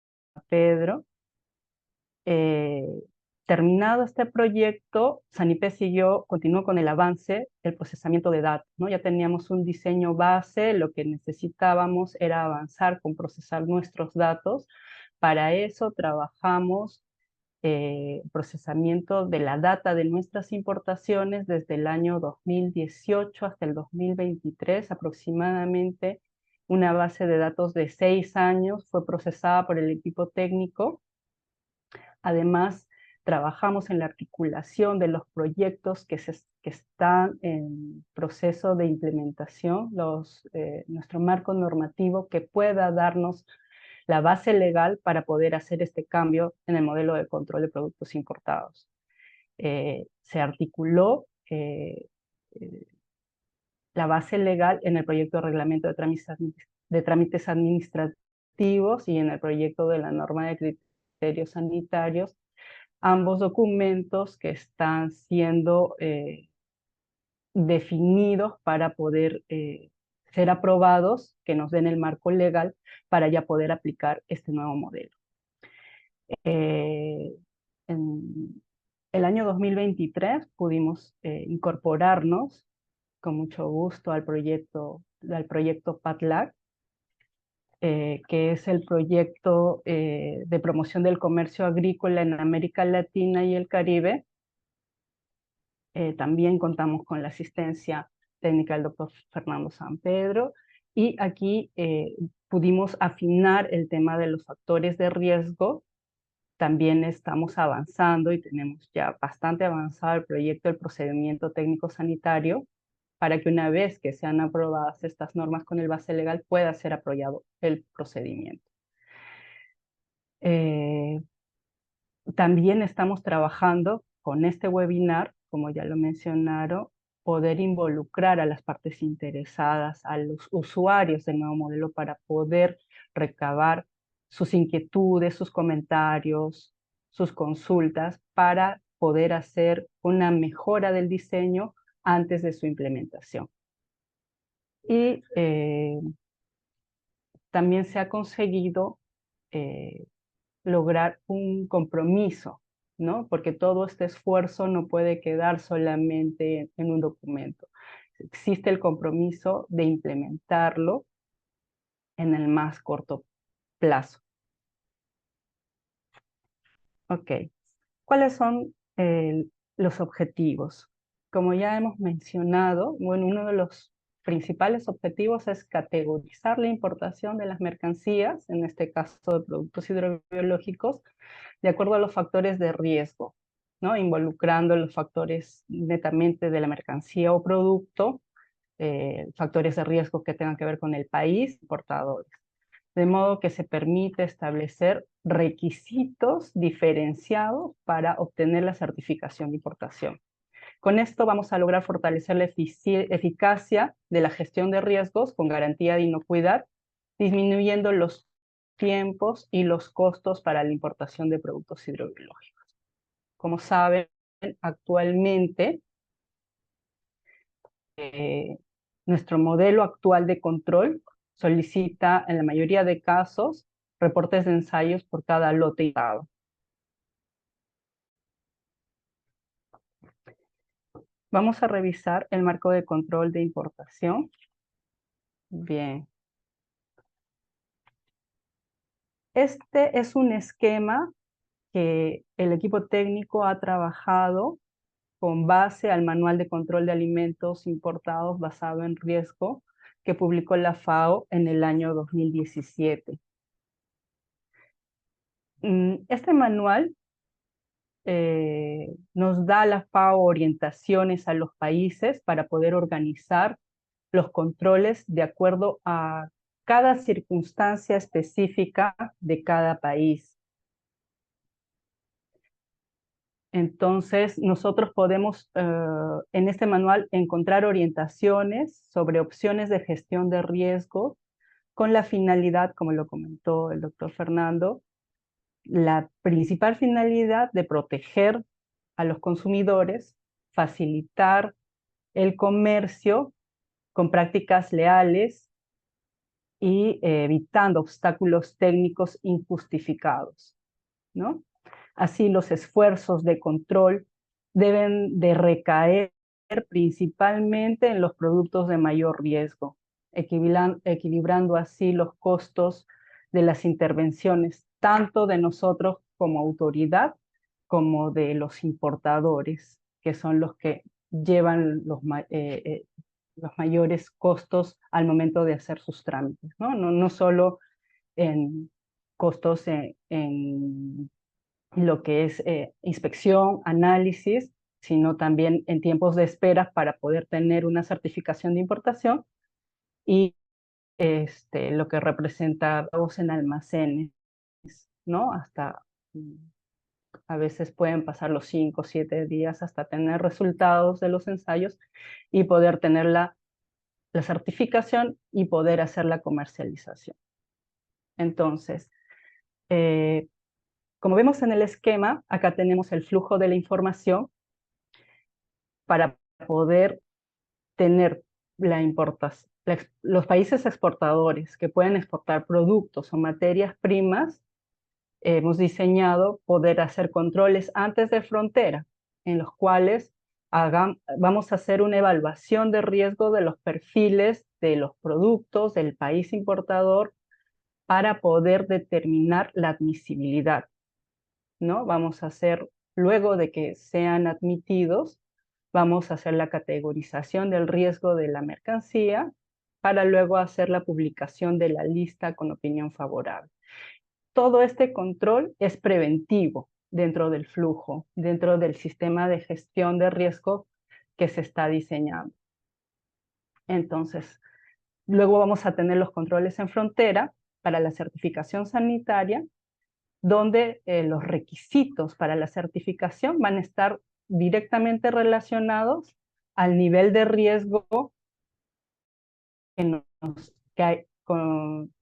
S6: Pedro. Terminado este proyecto, SANIPES continuó con el avance del procesamiento de datos, ¿no? Ya teníamos un diseño base, lo que necesitábamos era avanzar con procesar nuestros datos. Para eso trabajamos procesamiento de la data de nuestras importaciones desde el año 2018 hasta el 2023, aproximadamente una base de datos de 6 años fue procesada por el equipo técnico. Además, trabajamos en la articulación de los proyectos que están en proceso de implementación, nuestro marco normativo que pueda darnos la base legal para poder hacer este cambio en el modelo de control de productos importados. Se articuló la base legal en el proyecto de reglamento de trámites de trámites administrativos y en el proyecto de la norma de criterios sanitarios, ambos documentos que están siendo definidos para poder ser aprobados, que nos den el marco legal para ya poder aplicar este nuevo modelo. En el año 2023 pudimos incorporarnos con mucho gusto al proyecto PATLAC, que es el proyecto de promoción del comercio agrícola en América Latina y el Caribe. También contamos con la asistencia técnica del doctor Fernando Sampedro, y aquí pudimos afinar el tema de los factores de riesgo. También estamos avanzando y tenemos ya bastante avanzado el proyecto del procedimiento técnico sanitario, para que una vez que sean aprobadas estas normas con el base legal pueda ser aprobado el procedimiento. También estamos trabajando con este webinar, como ya lo mencionaron, poder involucrar a las partes interesadas, a los usuarios del nuevo modelo, para poder recabar sus inquietudes, sus comentarios, sus consultas, para poder hacer una mejora del diseño antes de su implementación. Y también se ha conseguido lograr un compromiso, ¿no? Porque todo este esfuerzo no puede quedar solamente en un documento. Existe el compromiso de implementarlo en el más corto plazo. Ok. ¿Cuáles son los objetivos? Como ya hemos mencionado, bueno, uno de los principales objetivos es categorizar la importación de las mercancías, en este caso de productos hidrobiológicos, de acuerdo a los factores de riesgo, ¿no? Involucrando los factores netamente de la mercancía o producto, factores de riesgo que tengan que ver con el país, importadores. De modo que se permite establecer requisitos diferenciados para obtener la certificación de importación. Con esto vamos a lograr fortalecer la eficacia de la gestión de riesgos con garantía de inocuidad, disminuyendo los tiempos y los costos para la importación de productos hidrobiológicos. Como saben, actualmente nuestro modelo actual de control solicita, en la mayoría de casos, reportes de ensayos por cada lote importado. Vamos a revisar el marco de control de importación. Bien. Este es un esquema que el equipo técnico ha trabajado con base al Manual de Control de Alimentos Importados basado en riesgo que publicó la FAO en el año 2017. Este manual nos da la FAO orientaciones a los países para poder organizar los controles de acuerdo a cada circunstancia específica de cada país. Entonces, nosotros podemos en este manual encontrar orientaciones sobre opciones de gestión de riesgo con la finalidad, como lo comentó el doctor Fernando, la principal finalidad de proteger a los consumidores, facilitar el comercio con prácticas leales y evitando obstáculos técnicos injustificados, ¿no? Así, los esfuerzos de control deben de recaer principalmente en los productos de mayor riesgo, equilibrando así los costos de las intervenciones, tanto de nosotros como autoridad, como de los importadores, que son los que llevan los mayores costos al momento de hacer sus trámites, ¿no? No solo en costos en lo que es inspección, análisis, sino también en tiempos de espera para poder tener una certificación de importación, y lo que representa pagos en almacenes, ¿no? Hasta a veces pueden pasar los 5 o 7 días hasta tener resultados de los ensayos y poder tener la la certificación y poder hacer la comercialización. Entonces, como vemos en el esquema, acá tenemos el flujo de la información para poder tener los países exportadores que pueden exportar productos o materias primas. Hemos diseñado poder hacer controles antes de frontera, en los cuales vamos a hacer una evaluación de riesgo de los perfiles de los productos del país importador para poder determinar la admisibilidad, ¿no? Vamos a hacer, luego de que sean admitidos, vamos a hacer la categorización del riesgo de la mercancía para luego hacer la publicación de la lista con opinión favorable. Todo este control es preventivo dentro del flujo, dentro del sistema de gestión de riesgo que se está diseñando. Entonces, luego vamos a tener los controles en frontera para la certificación sanitaria, donde los requisitos para la certificación van a estar directamente relacionados al nivel de riesgo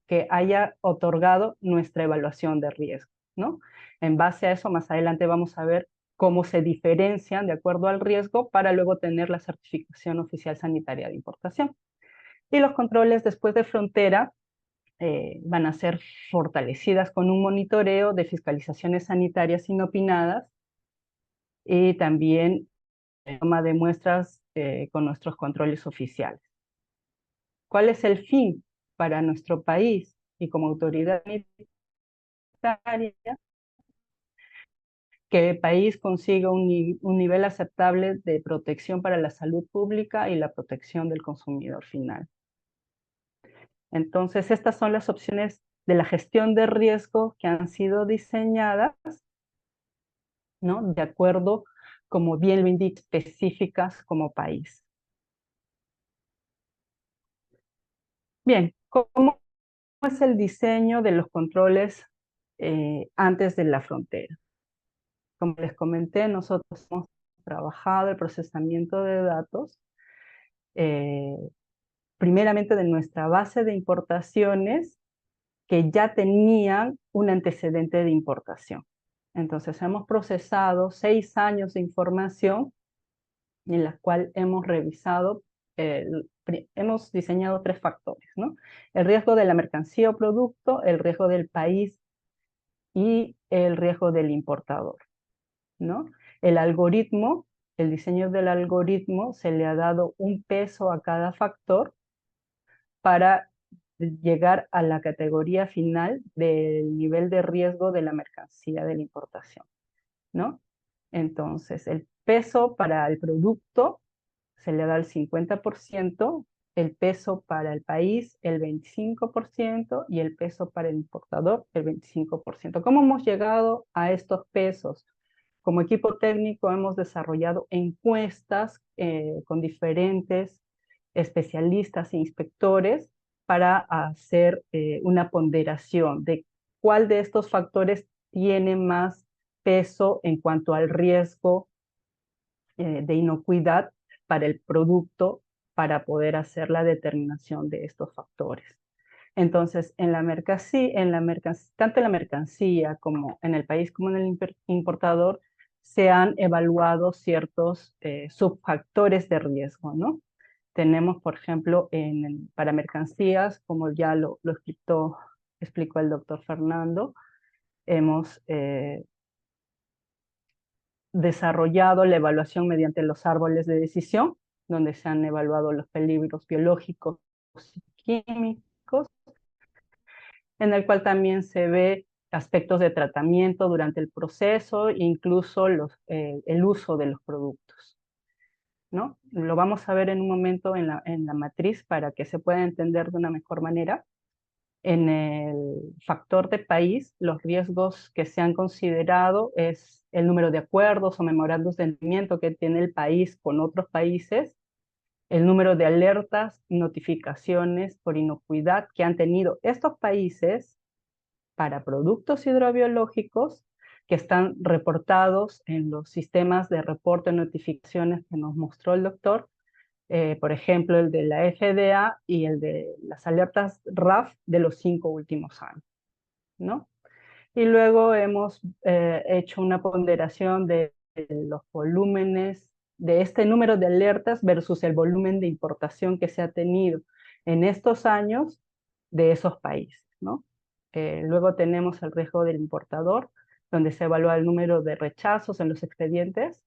S6: que haya otorgado nuestra evaluación de riesgo, ¿no? En base a eso, más adelante vamos a ver cómo se diferencian de acuerdo al riesgo para luego tener la certificación oficial sanitaria de importación. Y los controles después de frontera van a ser fortalecidas con un monitoreo de fiscalizaciones sanitarias inopinadas y también toma de muestras con nuestros controles oficiales. ¿Cuál es el fin para nuestro país y como autoridad sanitaria? Que el país consiga un nivel aceptable de protección para la salud pública y la protección del consumidor final. Entonces, estas son las opciones de la gestión de riesgo que han sido diseñadas, ¿no? De acuerdo, como bien lo indica, específicas como país. Bien, ¿cómo es el diseño de los controles antes de la frontera? Como les comenté, nosotros hemos trabajado el procesamiento de datos, primeramente de nuestra base de importaciones que ya tenían un antecedente de importación. Entonces hemos procesado 6 años de información en la cual hemos revisado, hemos diseñado 3 factores, ¿no? El riesgo de la mercancía o producto, el riesgo del país y el riesgo del importador, ¿no? El algoritmo, el diseño del algoritmo se le ha dado un peso a cada factor para llegar a la categoría final del nivel de riesgo de la mercancía de la importación, ¿no? Entonces, el peso para el producto se le da el 50%, el peso para el país el 25% y el peso para el importador el 25%. ¿Cómo hemos llegado a estos pesos? Como equipo técnico hemos desarrollado encuestas con diferentes especialistas e inspectores para hacer una ponderación de cuál de estos factores tiene más peso en cuanto al riesgo de inocuidad para el producto para poder hacer la determinación de estos factores. Entonces, tanto en la mercancía como en el país como en el importador, se han evaluado ciertos subfactores de riesgo, ¿no? Tenemos, por ejemplo, para mercancías, como ya lo explicó el doctor Fernando, hemos desarrollado la evaluación mediante los árboles de decisión, donde se han evaluado los peligros biológicos y químicos, en el cual también se ve aspectos de tratamiento durante el proceso e incluso el uso de los productos, ¿no? Lo vamos a ver en un momento en la matriz para que se pueda entender de una mejor manera. En el factor de país, los riesgos que se han considerado es el número de acuerdos o memorandos de entendimiento que tiene el país con otros países, el número de alertas y notificaciones por inocuidad que han tenido estos países para productos hidrobiológicos que están reportados en los sistemas de reporte de notificaciones que nos mostró el doctor, por ejemplo, el de la FDA y el de las alertas RAF de los 5 últimos años, ¿no? Y luego hemos hecho una ponderación de los volúmenes de este número de alertas versus el volumen de importación que se ha tenido en estos años de esos países, ¿no? Luego tenemos el riesgo del importador, donde se evalúa el número de rechazos en los expedientes,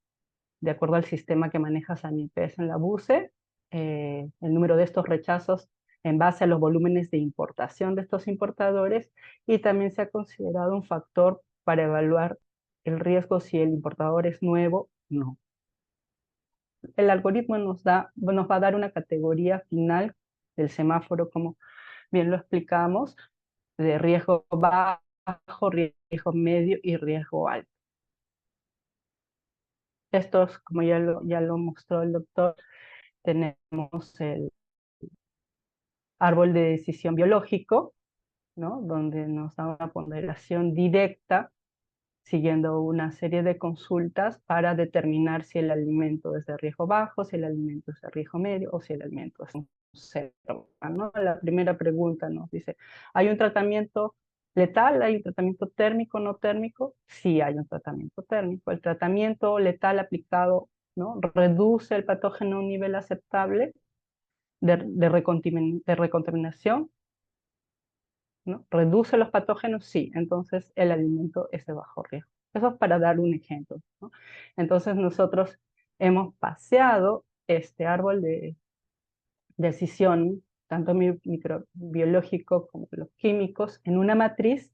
S6: de acuerdo al sistema que maneja Sanipes en la BUCE, el número de estos rechazos en base a los volúmenes de importación de estos importadores, y también se ha considerado un factor para evaluar el riesgo si el importador es nuevo o no. El algoritmo nos va a dar una categoría final del semáforo, como bien lo explicamos, de riesgo bajo, riesgo medio y riesgo alto. Estos, como ya lo mostró el doctor, tenemos el árbol de decisión biológico, ¿no? Donde nos da una ponderación directa siguiendo una serie de consultas para determinar si el alimento es de riesgo bajo, si el alimento es de riesgo medio o si el alimento es un cero, ¿no? La primera pregunta nos dice, ¿hay un tratamiento letal? ¿Hay un tratamiento térmico, no térmico? Sí hay un tratamiento térmico. El tratamiento letal aplicado, ¿no?, reduce el patógeno a un nivel aceptable de recontaminación, ¿no? ¿Reduce los patógenos? Sí, entonces el alimento es de bajo riesgo. Eso es para dar un ejemplo, ¿no? Entonces nosotros hemos paseado este árbol de decisión, tanto microbiológico como los químicos, en una matriz,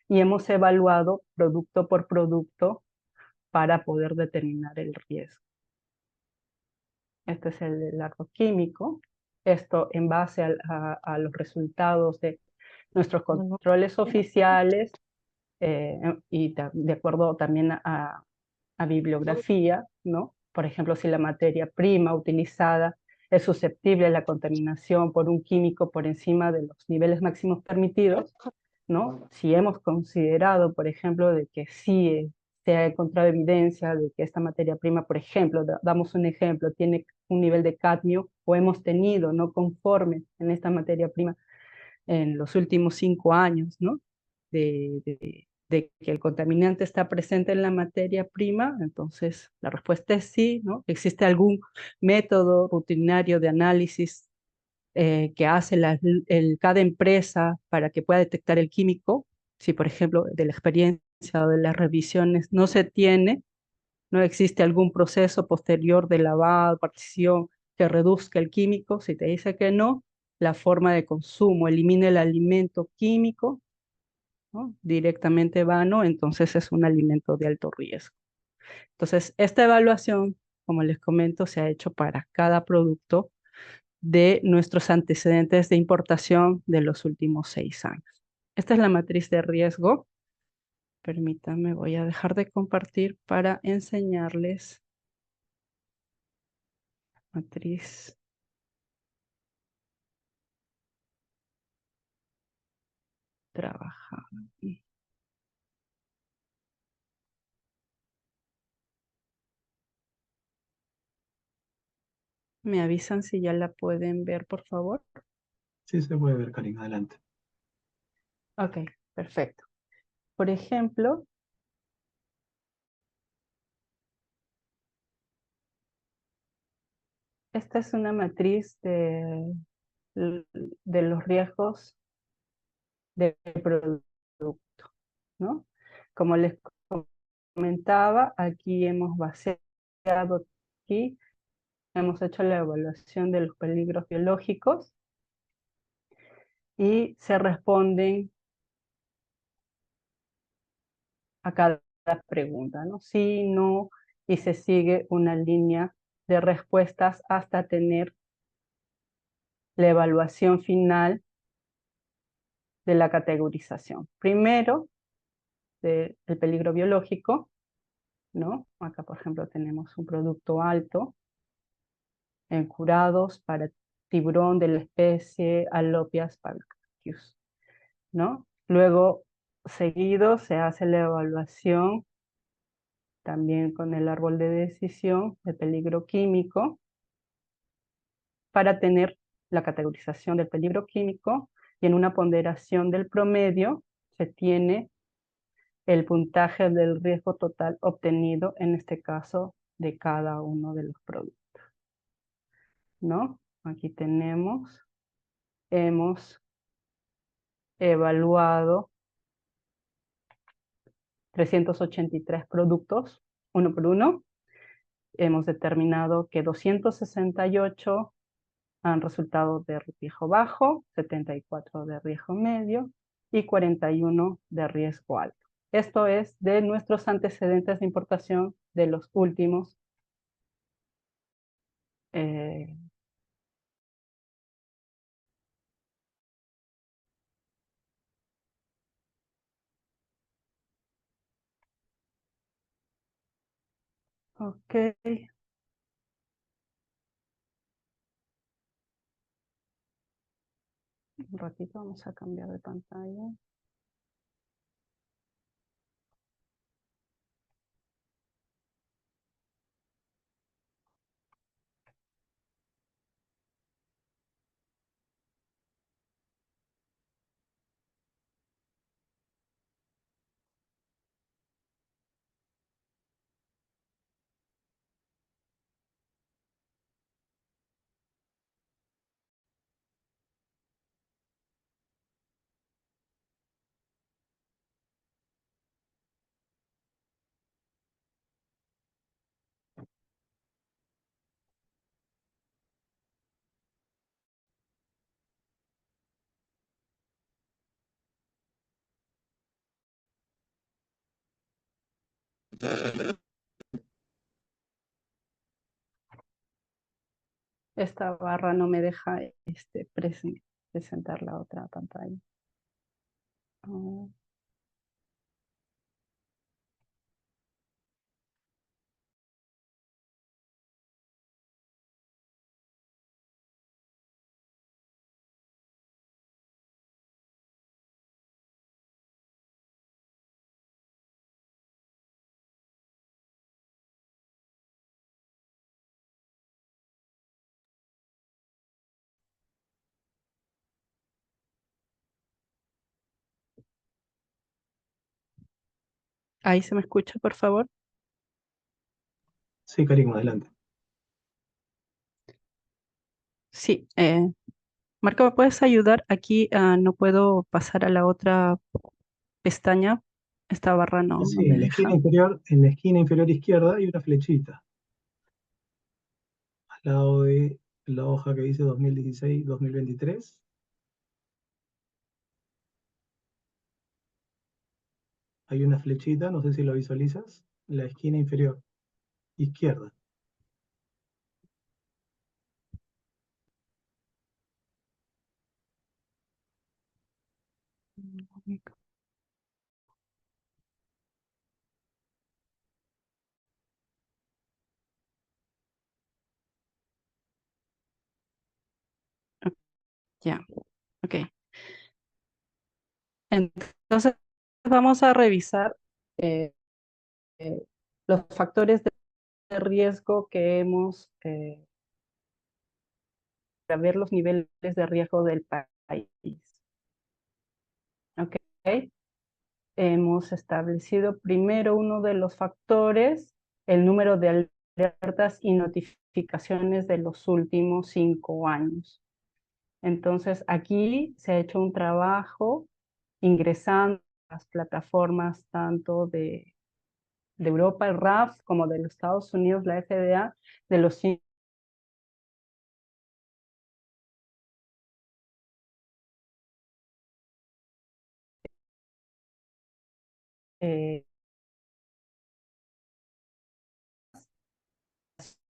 S6: y hemos evaluado producto por producto para poder determinar el riesgo. Este es el árbol químico. Esto en base a los resultados de nuestros controles oficiales y de acuerdo también a bibliografía, ¿no? Por ejemplo, si la materia prima utilizada es susceptible a la contaminación por un químico por encima de los niveles máximos permitidos, ¿no? Si hemos considerado, por ejemplo, de que sí se ha encontrado evidencia de que esta materia prima, por ejemplo, damos un ejemplo, tiene un nivel de cadmio, o hemos tenido no conforme en esta materia prima en los últimos 5 años, ¿no? De que el contaminante está presente en la materia prima, entonces la respuesta es sí, ¿no? ¿Existe algún método rutinario de análisis que hace cada empresa para que pueda detectar el químico? Si, por ejemplo, de la experiencia o de las revisiones no se tiene, no existe algún proceso posterior de lavado, partición, que reduzca el químico. Si te dice que no, la forma de consumo elimina el alimento químico, ¿no?, directamente vano, entonces es un alimento de alto riesgo. Entonces, esta evaluación, como les comento, se ha hecho para cada producto de nuestros antecedentes de importación de los últimos 6 años. Esta es la matriz de riesgo. Permítanme, voy a dejar de compartir para enseñarles matriz. Trabajar. ¿Me avisan si ya la pueden ver, por favor?
S1: Sí se puede ver, Karin, adelante.
S6: Ok, perfecto. Por ejemplo, esta es una matriz de los riesgos del producto, ¿no? Como les comentaba, aquí hemos vaciado, aquí hemos hecho la evaluación de los peligros biológicos y se responden a cada pregunta, ¿no? Sí, no, y se sigue una línea de respuestas hasta tener la evaluación final de la categorización. Primero, el peligro biológico, ¿no? Acá, por ejemplo, tenemos un producto alto en curados para tiburón de la especie Alopias palcus, ¿no? Luego, seguido, se hace la evaluación también con el árbol de decisión de peligro químico, para tener la categorización del peligro químico, y en una ponderación del promedio se tiene el puntaje del riesgo total obtenido, en este caso, de cada uno de los productos, ¿no? Aquí hemos evaluado 383 productos, uno por uno. Hemos determinado que 268 han resultado de riesgo bajo, 74 de riesgo medio y 41 de riesgo alto. Esto es de nuestros antecedentes de importación de los últimos ok. Un ratito, vamos a cambiar de pantalla. Esta barra no me deja presentar la otra pantalla. Ahí se me escucha, por favor.
S1: Sí, Karim, adelante.
S6: Sí, Marco, ¿me puedes ayudar? Aquí no puedo pasar a la otra pestaña. Esta barra no
S1: Sí,
S6: me
S1: en
S6: deja.
S1: la esquina inferior izquierda hay una flechita al lado de la hoja que dice 2016-2023. Hay una flechita, no sé si lo visualizas, en la esquina inferior izquierda.
S6: Ya, ok. Entonces vamos a revisar eh, eh, los factores de riesgo que hemos, para ver los niveles de riesgo del país. Ok. Hemos establecido primero uno de los factores, el número de alertas y notificaciones de los últimos 5 años. Entonces aquí se ha hecho un trabajo ingresando a las plataformas tanto de Europa, el RAF, como de los Estados Unidos, la FDA, de los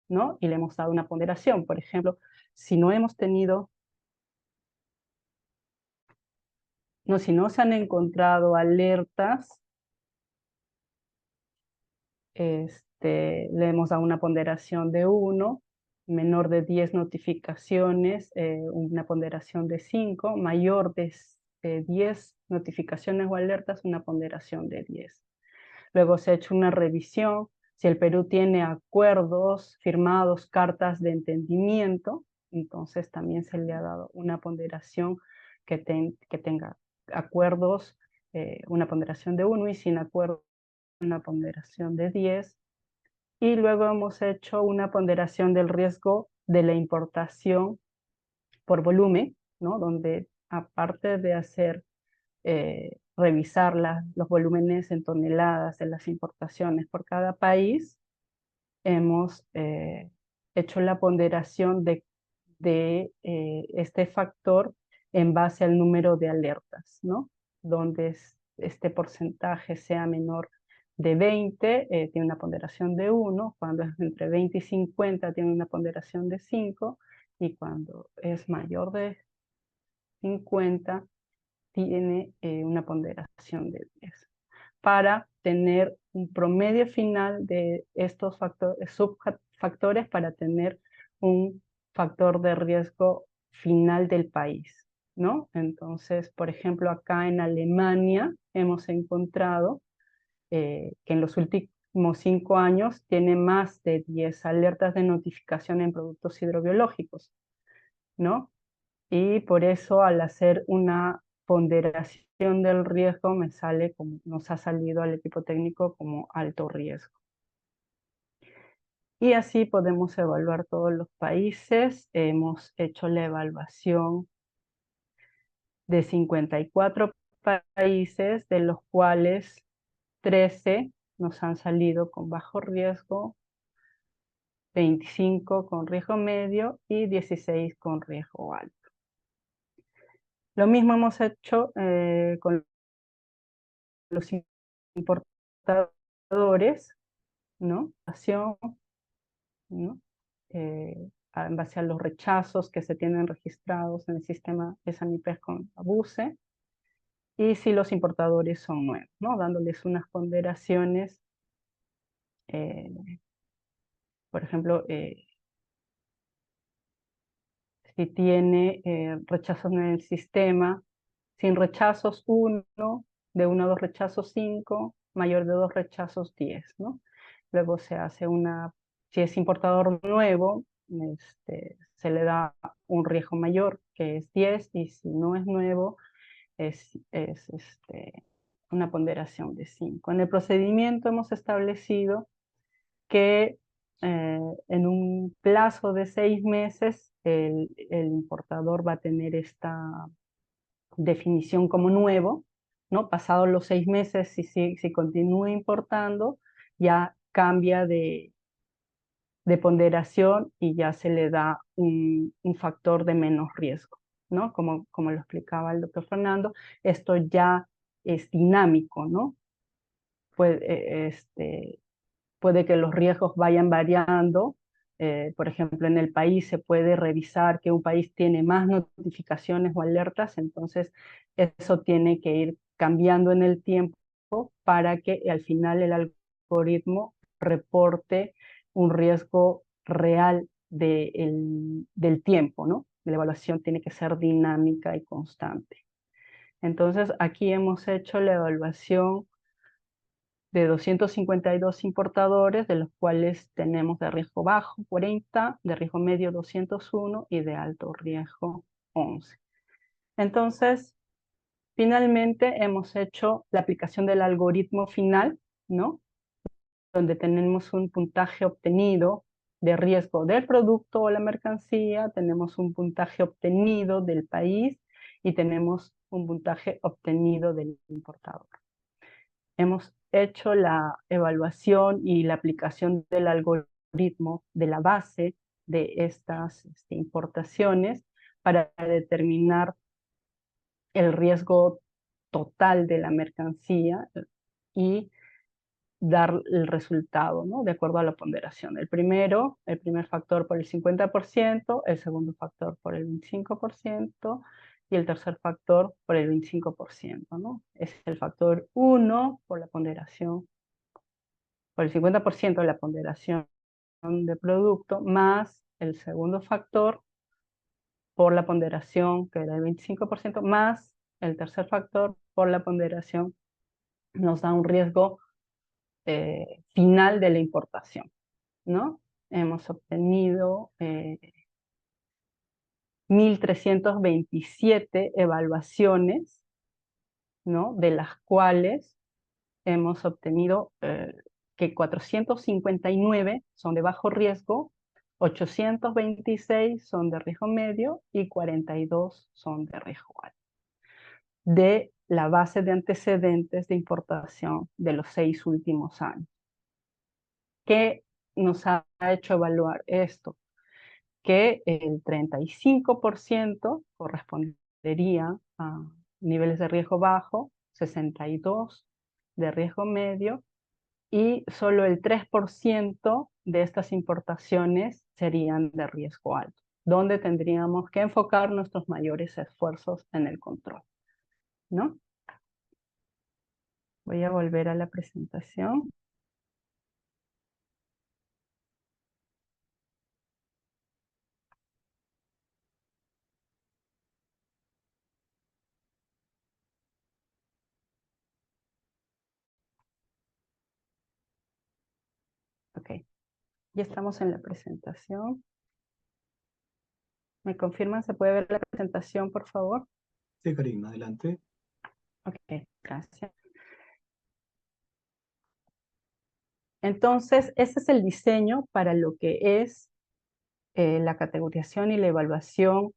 S6: ¿no? Y le hemos dado una ponderación. Por ejemplo, si no hemos tenido, si no se han encontrado alertas, le hemos dado una ponderación de 1, menor de 10 notificaciones, una ponderación de 5, mayor de 10 notificaciones o alertas, una ponderación de 10. Luego se ha hecho una revisión, si el Perú tiene acuerdos firmados, cartas de entendimiento, Entonces también se le ha dado una ponderación que tenga acuerdos, una ponderación de 1 y sin acuerdo una ponderación de 10. Y luego hemos hecho una ponderación del riesgo de la importación por volumen, ¿no? Donde aparte de hacer revisar los volúmenes en toneladas de las importaciones por cada país, hemos hecho la ponderación de este factor en base al número de alertas, ¿no? Donde este porcentaje sea menor de 20, tiene una ponderación de 1, cuando es entre 20 y 50 tiene una ponderación de 5, y cuando es mayor de 50 tiene una ponderación de 10, para tener un promedio final de estos subfactores para tener un factor de riesgo final del país, ¿no? Entonces, por ejemplo, acá en Alemania hemos encontrado que en los últimos 5 años tiene más de 10 alertas de notificación en productos hidrobiológicos, ¿no? Y por eso al hacer una ponderación del riesgo nos ha salido al equipo técnico como alto riesgo. Y así podemos evaluar todos los países. Hemos hecho la evaluación de 54 países, de los cuales 13 nos han salido con bajo riesgo, 25 con riesgo medio y 16 con riesgo alto. Lo mismo hemos hecho con los importadores, ¿no? ¿No? En base a los rechazos que se tienen registrados en el sistema de SANIPES con ABUSE, y si los importadores son nuevos, ¿no? Dándoles unas ponderaciones, por ejemplo, si tiene rechazos en el sistema, sin rechazos 1, de 1 a 2 rechazos 5, mayor de 2 rechazos 10, ¿no? Luego se hace si es importador nuevo, se le da un riesgo mayor, que es 10, y si no es nuevo, es una ponderación de 5. En el procedimiento hemos establecido que en un plazo de 6 meses el importador va a tener esta definición como nuevo, ¿no? Pasados los 6 meses, si continúa importando, ya cambia de ponderación y ya se le da un factor de menos riesgo, ¿no? Como lo explicaba el doctor Fernando, esto ya es dinámico, ¿no? Puede que los riesgos vayan variando. Por ejemplo, en el país se puede revisar que un país tiene más notificaciones o alertas, entonces eso tiene que ir cambiando en el tiempo para que al final el algoritmo reporte un riesgo real del tiempo, ¿no? La evaluación tiene que ser dinámica y constante. Entonces aquí hemos hecho la evaluación de 252 importadores, de los cuales tenemos de riesgo bajo 40, de riesgo medio 201 y de alto riesgo 11. Entonces, finalmente hemos hecho la aplicación del algoritmo final, ¿no? Donde tenemos un puntaje obtenido de riesgo del producto o la mercancía, tenemos un puntaje obtenido del país y tenemos un puntaje obtenido del importador. Hemos hecho la evaluación y la aplicación del algoritmo de la base de estas importaciones para determinar el riesgo total de la mercancía y dar el resultado, ¿no? De acuerdo a la ponderación. El primer factor por el 50%, el segundo factor por el 25%, y el tercer factor por el 25%, ¿no? Es el factor 1 por la ponderación, por el 50% de la ponderación de producto, más el segundo factor por la ponderación, que era el 25%, más el tercer factor por la ponderación, nos da un riesgo final de la importación, ¿no? Hemos obtenido 1.327 evaluaciones, ¿no? De las cuales hemos obtenido que 459 son de bajo riesgo, 826 son de riesgo medio y 42 son de riesgo alto. De la base de antecedentes de importación de los 6 últimos años. ¿Qué nos ha hecho evaluar esto? Que el 35% correspondería a niveles de riesgo bajo, 62 de riesgo medio, y solo el 3% de estas importaciones serían de riesgo alto, donde tendríamos que enfocar nuestros mayores esfuerzos en el control, ¿no? Voy a volver a la presentación. Ok, ya estamos en la presentación. ¿Me confirman? ¿Se puede ver la presentación, por favor?
S1: Sí, Karina, adelante.
S6: Ok, gracias. Entonces, ese es el diseño para lo que es la categorización y la evaluación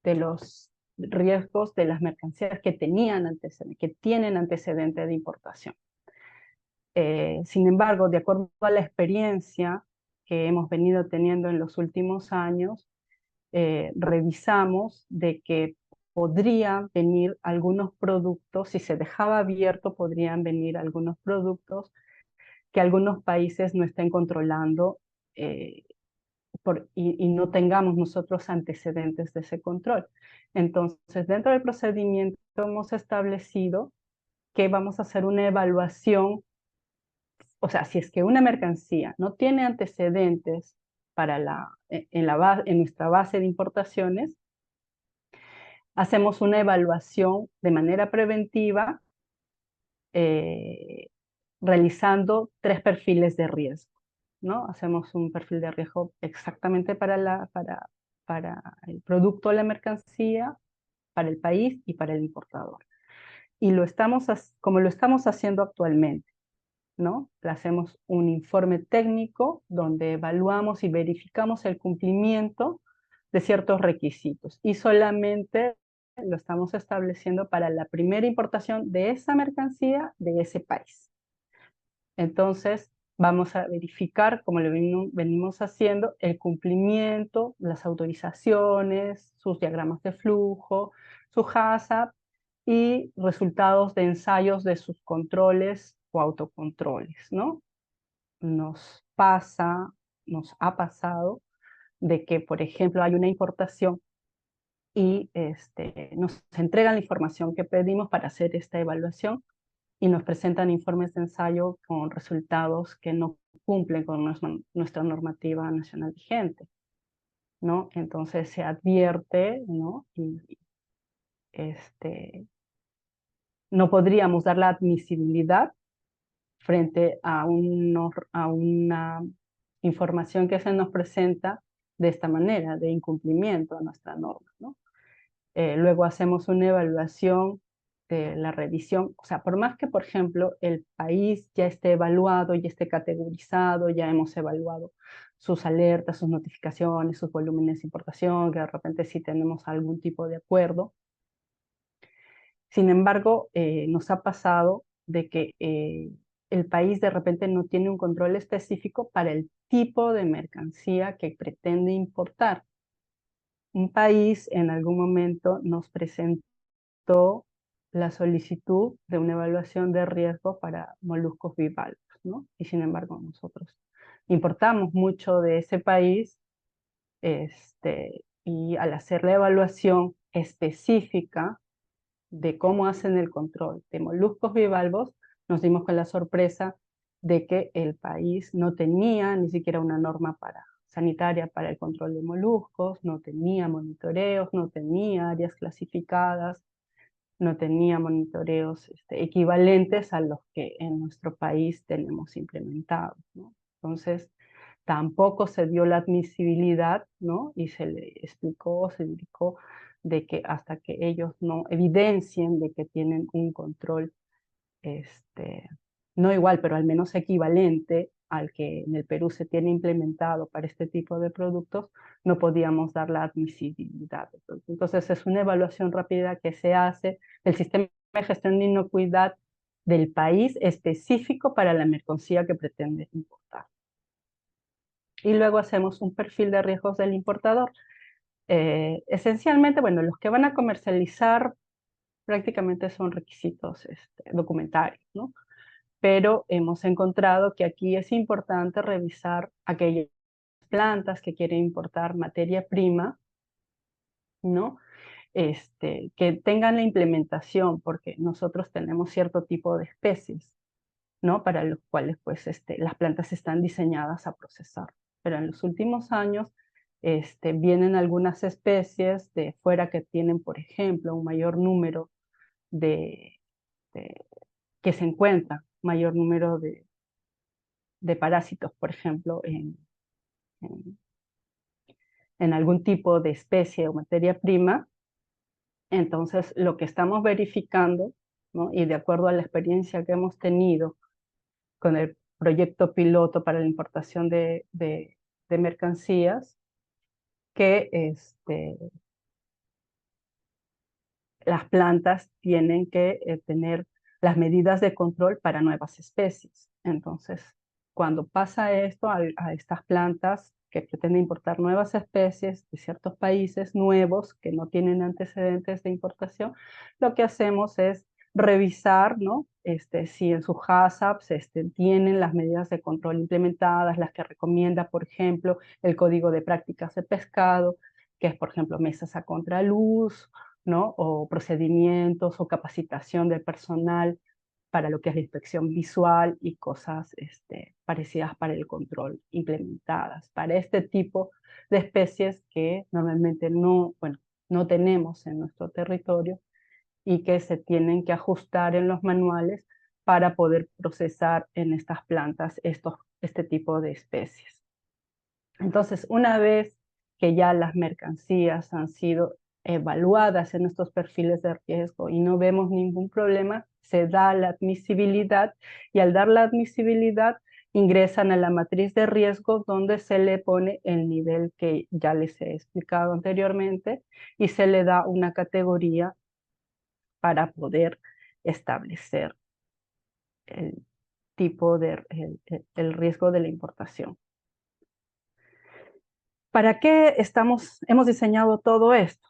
S6: de los riesgos de las mercancías que tienen antecedente de importación. Sin embargo, de acuerdo a la experiencia que hemos venido teniendo en los últimos años, revisamos de que podrían venir algunos productos, si se dejaba abierto, podrían venir algunos productos que algunos países no estén controlando y no tengamos nosotros antecedentes de ese control. Entonces, dentro del procedimiento hemos establecido que vamos a hacer una evaluación, o sea, si es que una mercancía no tiene antecedentes en nuestra base de importaciones, hacemos una evaluación de manera preventiva realizando 3 perfiles de riesgo, ¿no? Hacemos un perfil de riesgo exactamente para el producto o la mercancía, para el país y para el importador. Y como lo estamos haciendo actualmente, ¿no? Hacemos un informe técnico donde evaluamos y verificamos el cumplimiento de ciertos requisitos. Y solamente lo estamos estableciendo para la primera importación de esa mercancía de ese país. Entonces, vamos a verificar, como lo venimos haciendo, el cumplimiento, las autorizaciones, sus diagramas de flujo, su HACCP y resultados de ensayos de sus controles o autocontroles, ¿no? Nos ha pasado de que, por ejemplo, hay una importación y nos entregan la información que pedimos para hacer esta evaluación y nos presentan informes de ensayo con resultados que no cumplen con nuestra normativa nacional vigente, ¿no? Entonces se advierte, ¿no? Y no podríamos dar la admisibilidad frente a una información que se nos presenta de esta manera, de incumplimiento a nuestra norma, ¿no? Luego hacemos una evaluación de la revisión, o sea, por más que, por ejemplo, el país ya esté evaluado, ya esté categorizado, ya hemos evaluado sus alertas, sus notificaciones, sus volúmenes de importación, que de repente sí tenemos algún tipo de acuerdo. Sin embargo, nos ha pasado de que el país de repente no tiene un control específico para el tipo de mercancía que pretende importar. Un país en algún momento nos presentó la solicitud de una evaluación de riesgo para moluscos bivalvos, ¿no? Y sin embargo nosotros importamos mucho de ese país y al hacer la evaluación específica de cómo hacen el control de moluscos bivalvos, nos dimos con la sorpresa de que el país no tenía ni siquiera una norma sanitaria para el control de moluscos, no tenía monitoreos, no tenía áreas clasificadas, no tenía monitoreos equivalentes a los que en nuestro país tenemos implementados, ¿no? Entonces, tampoco se dio la admisibilidad, ¿no? Y se le explicó, se indicó de que hasta que ellos no evidencien de que tienen un control, no igual, pero al menos equivalente al que en el Perú se tiene implementado para este tipo de productos, no podíamos dar la admisibilidad. Entonces es una evaluación rápida que se hace del sistema de gestión de inocuidad del país específico para la mercancía que pretende importar. Y luego hacemos un perfil de riesgos del importador. Esencialmente, bueno, los que van a comercializar prácticamente son requisitos documentarios, ¿no? Pero hemos encontrado que aquí es importante revisar aquellas plantas que quieren importar materia prima, ¿no? Que tengan la implementación, porque nosotros tenemos cierto tipo de especies, ¿no? Para los cuales pues, las plantas están diseñadas a procesar. Pero en los últimos años vienen algunas especies de fuera que tienen, por ejemplo, un mayor número que se encuentra, mayor número de parásitos, por ejemplo, en algún tipo de especie o materia prima. Entonces, lo que estamos verificando, ¿no? Y de acuerdo a la experiencia que hemos tenido con el proyecto piloto para la importación de mercancías, que las plantas tienen que tener las medidas de control para nuevas especies. Entonces, cuando pasa esto a estas plantas que pretenden importar nuevas especies de ciertos países nuevos que no tienen antecedentes de importación, lo que hacemos es revisar, ¿no? Si en sus HACCPs tienen las medidas de control implementadas, las que recomienda, por ejemplo, el Código de Prácticas de Pescado, que es, por ejemplo, mesas a contraluz, ¿no? O procedimientos o capacitación del personal para lo que es la inspección visual y cosas parecidas para el control implementadas para este tipo de especies que normalmente no tenemos en nuestro territorio y que se tienen que ajustar en los manuales para poder procesar en estas plantas este tipo de especies. Entonces, una vez que ya las mercancías han sido evaluadas en estos perfiles de riesgo y no vemos ningún problema, se da la admisibilidad y al dar la admisibilidad ingresan a la matriz de riesgo donde se le pone el nivel que ya les he explicado anteriormente y se le da una categoría para poder establecer el tipo de el riesgo de la importación. ¿Para qué hemos diseñado todo esto?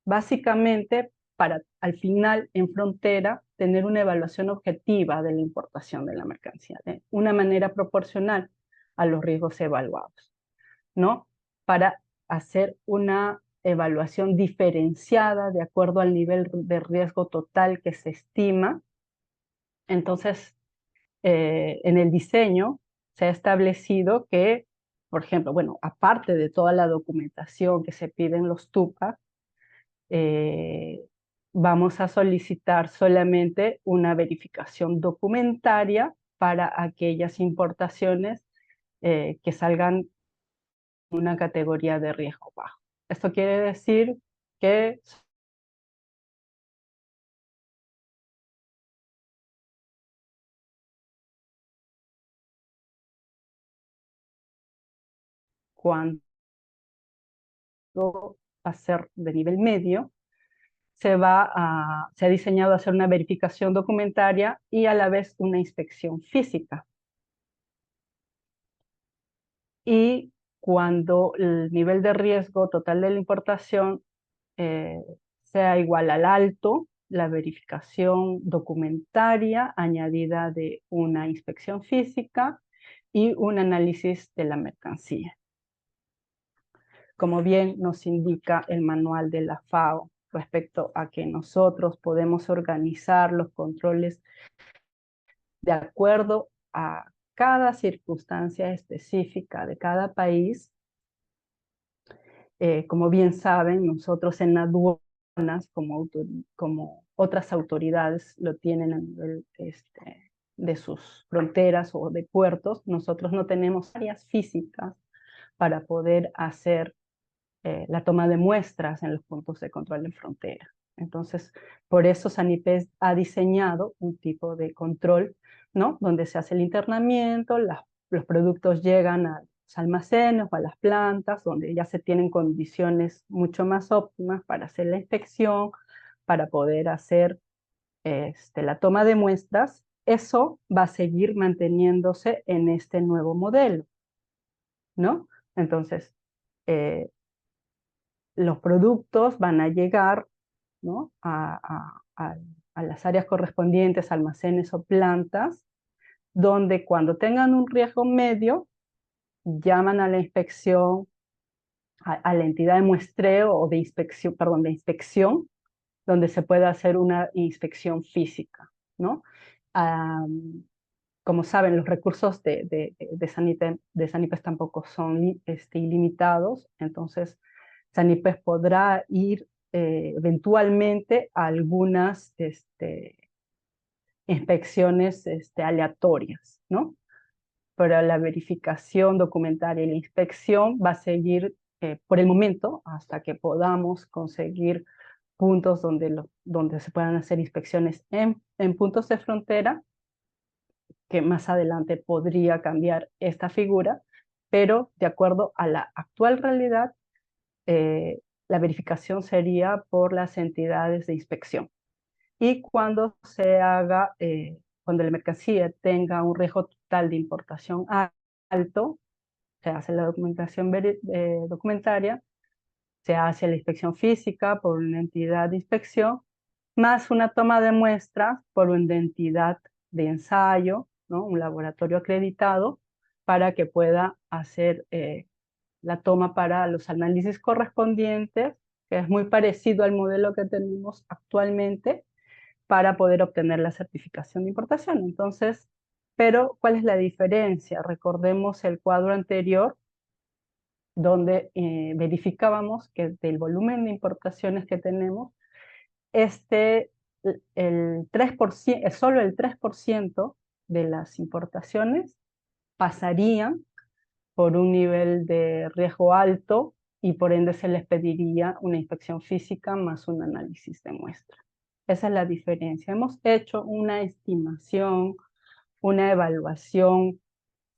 S6: Básicamente para al final en frontera tener una evaluación objetiva de la importación de la mercancía, de una manera proporcional a los riesgos evaluados, ¿no? Para hacer una evaluación diferenciada de acuerdo al nivel de riesgo total que se estima. Entonces, en el diseño se ha establecido que, por ejemplo, bueno, aparte de toda la documentación que se pide en los TUPA, vamos a solicitar solamente una verificación documentaria para aquellas importaciones que salgan en una categoría de riesgo bajo. Esto quiere decir que cuando va a ser de nivel medio, se ha diseñado hacer una verificación documentaria y a la vez una inspección física. Y cuando el nivel de riesgo total de la importación sea igual al alto, la verificación documentaria añadida de una inspección física y un análisis de la mercancía. Como bien nos indica el manual de la FAO respecto a que nosotros podemos organizar los controles de acuerdo a cada circunstancia específica de cada país. Como bien saben, nosotros en aduanas, como otras autoridades lo tienen a nivel de sus fronteras o de puertos, nosotros no tenemos áreas físicas para poder hacer la toma de muestras en los puntos de control en frontera. Entonces, por eso Sanipes ha diseñado un tipo de control, ¿no? Donde se hace el internamiento, los productos llegan a los almacenes o a las plantas, donde ya se tienen condiciones mucho más óptimas para hacer la inspección, para poder hacer la toma de muestras. Eso va a seguir manteniéndose en este nuevo modelo, ¿no? Entonces, los productos van a llegar, ¿no? a las áreas correspondientes, almacenes o plantas, donde cuando tengan un riesgo medio, llaman a la inspección, a la entidad de muestreo o de inspección, perdón, de inspección, donde se puede hacer una inspección física, ¿no? Como saben, los recursos de Sanipes tampoco son ilimitados, entonces Sanipes podrá ir eventualmente a algunas inspecciones aleatorias, ¿no? Pero la verificación documentaria y la inspección va a seguir por el momento hasta que podamos conseguir puntos donde se puedan hacer inspecciones en puntos de frontera, que más adelante podría cambiar esta figura, pero de acuerdo a la actual realidad, la verificación sería por las entidades de inspección. Y cuando se haga, cuando la mercancía tenga un riesgo total de importación alto, se hace la documentación documentaria, se hace la inspección física por una entidad de inspección, más una toma de muestras por una entidad de ensayo, ¿no? Un laboratorio acreditado, para que pueda hacer la toma para los análisis correspondientes, que es muy parecido al modelo que tenemos actualmente, para poder obtener la certificación de importación. Entonces, pero ¿cuál es la diferencia? Recordemos el cuadro anterior, donde verificábamos que del volumen de importaciones que tenemos, el 3%, solo el 3% de las importaciones pasarían por un nivel de riesgo alto y por ende se les pediría una inspección física más un análisis de muestra. Esa es la diferencia. Hemos hecho una estimación, una evaluación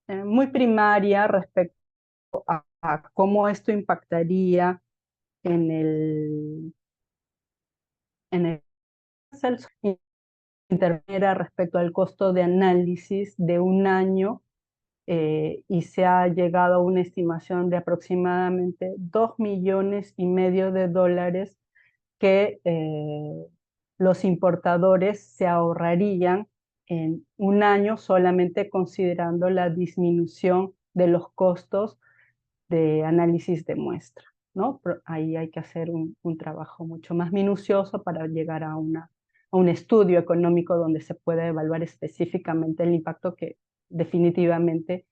S6: muy primaria respecto a cómo esto impactaría en el intermediaria respecto al costo de análisis de un año, y se ha llegado a una estimación de aproximadamente $2,5 millones de dólares que los importadores se ahorrarían en un año, solamente considerando la disminución de los costos de análisis de muestra, ¿no? Pero ahí hay que hacer un trabajo mucho más minucioso para llegar a un estudio económico donde se pueda evaluar específicamente el impacto, que definitivamente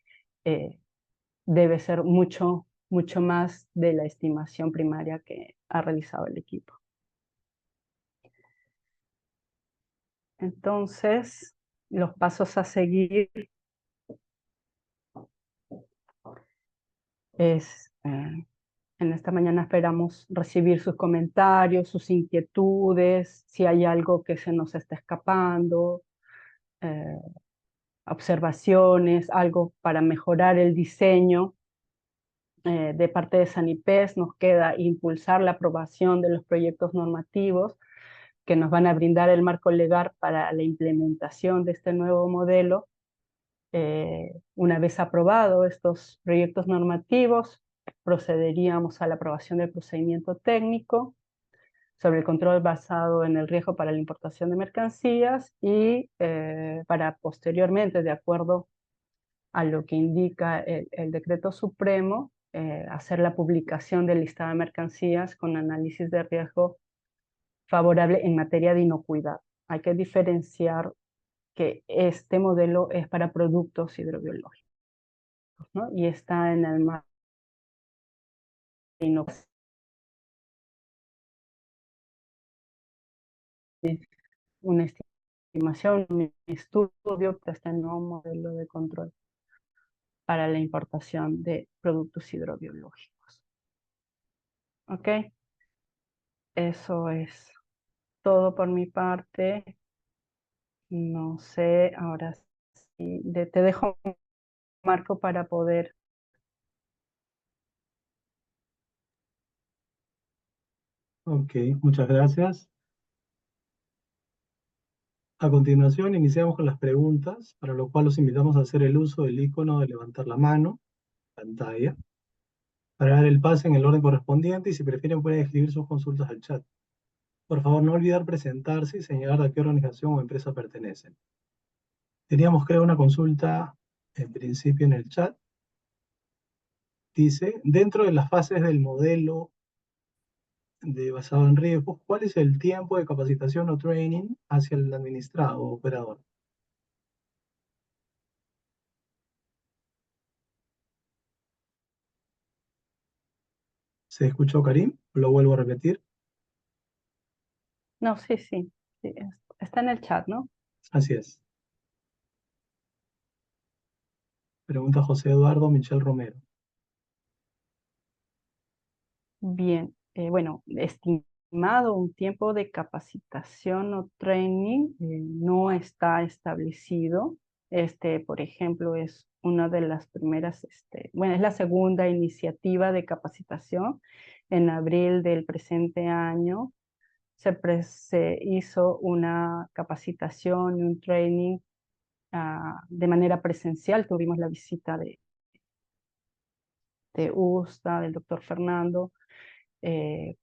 S6: debe ser mucho más de la estimación primaria que ha realizado el equipo. Entonces, los pasos a seguir es, en esta mañana esperamos recibir sus comentarios, sus inquietudes, si hay algo que se nos está escapando, observaciones, algo para mejorar el diseño. De parte de Sanipes nos queda impulsar la aprobación de los proyectos normativos que nos van a brindar el marco legal para la implementación de este nuevo modelo. Una vez aprobado estos proyectos normativos, procederíamos a la aprobación del procedimiento técnico sobre el control basado en el riesgo para la importación de mercancías y para posteriormente, de acuerdo a lo que indica el decreto supremo, hacer la publicación del listado de mercancías con análisis de riesgo favorable en materia de inocuidad. Hay que diferenciar que este modelo es para productos hidrobiológicos, ¿no? Y está en el marco de inocuidad. Una estimación, mi estudio de este nuevo modelo de control para la importación de productos hidrobiológicos. ¿Ok? Eso es todo por mi parte. No sé, ahora sí, te dejo, Marco, para poder.
S1: Ok, muchas gracias. A continuación, iniciamos con las preguntas, para lo cual los invitamos a hacer el uso del icono de levantar la mano, pantalla, para dar el pase en el orden correspondiente y si prefieren pueden escribir sus consultas al chat. Por favor, no olvidar presentarse y señalar a qué organización o empresa pertenecen. Teníamos, creo, una consulta en principio en el chat. Dice, dentro de las fases del modelo basado en riesgos, ¿cuál es el tiempo de capacitación o training hacia el administrado o operador? ¿Se escuchó, Karim? Lo vuelvo a repetir.
S6: No, sí, está en el chat, ¿no?
S1: Así es. Pregunta José Eduardo Michel Romero.
S6: Bien, bueno, estimado un tiempo de capacitación o training no está establecido. Por ejemplo, es una de las primeras, bueno, es la segunda iniciativa de capacitación. En abril del presente año se hizo una capacitación y un training de manera presencial. Tuvimos la visita de USTA, del doctor Fernando,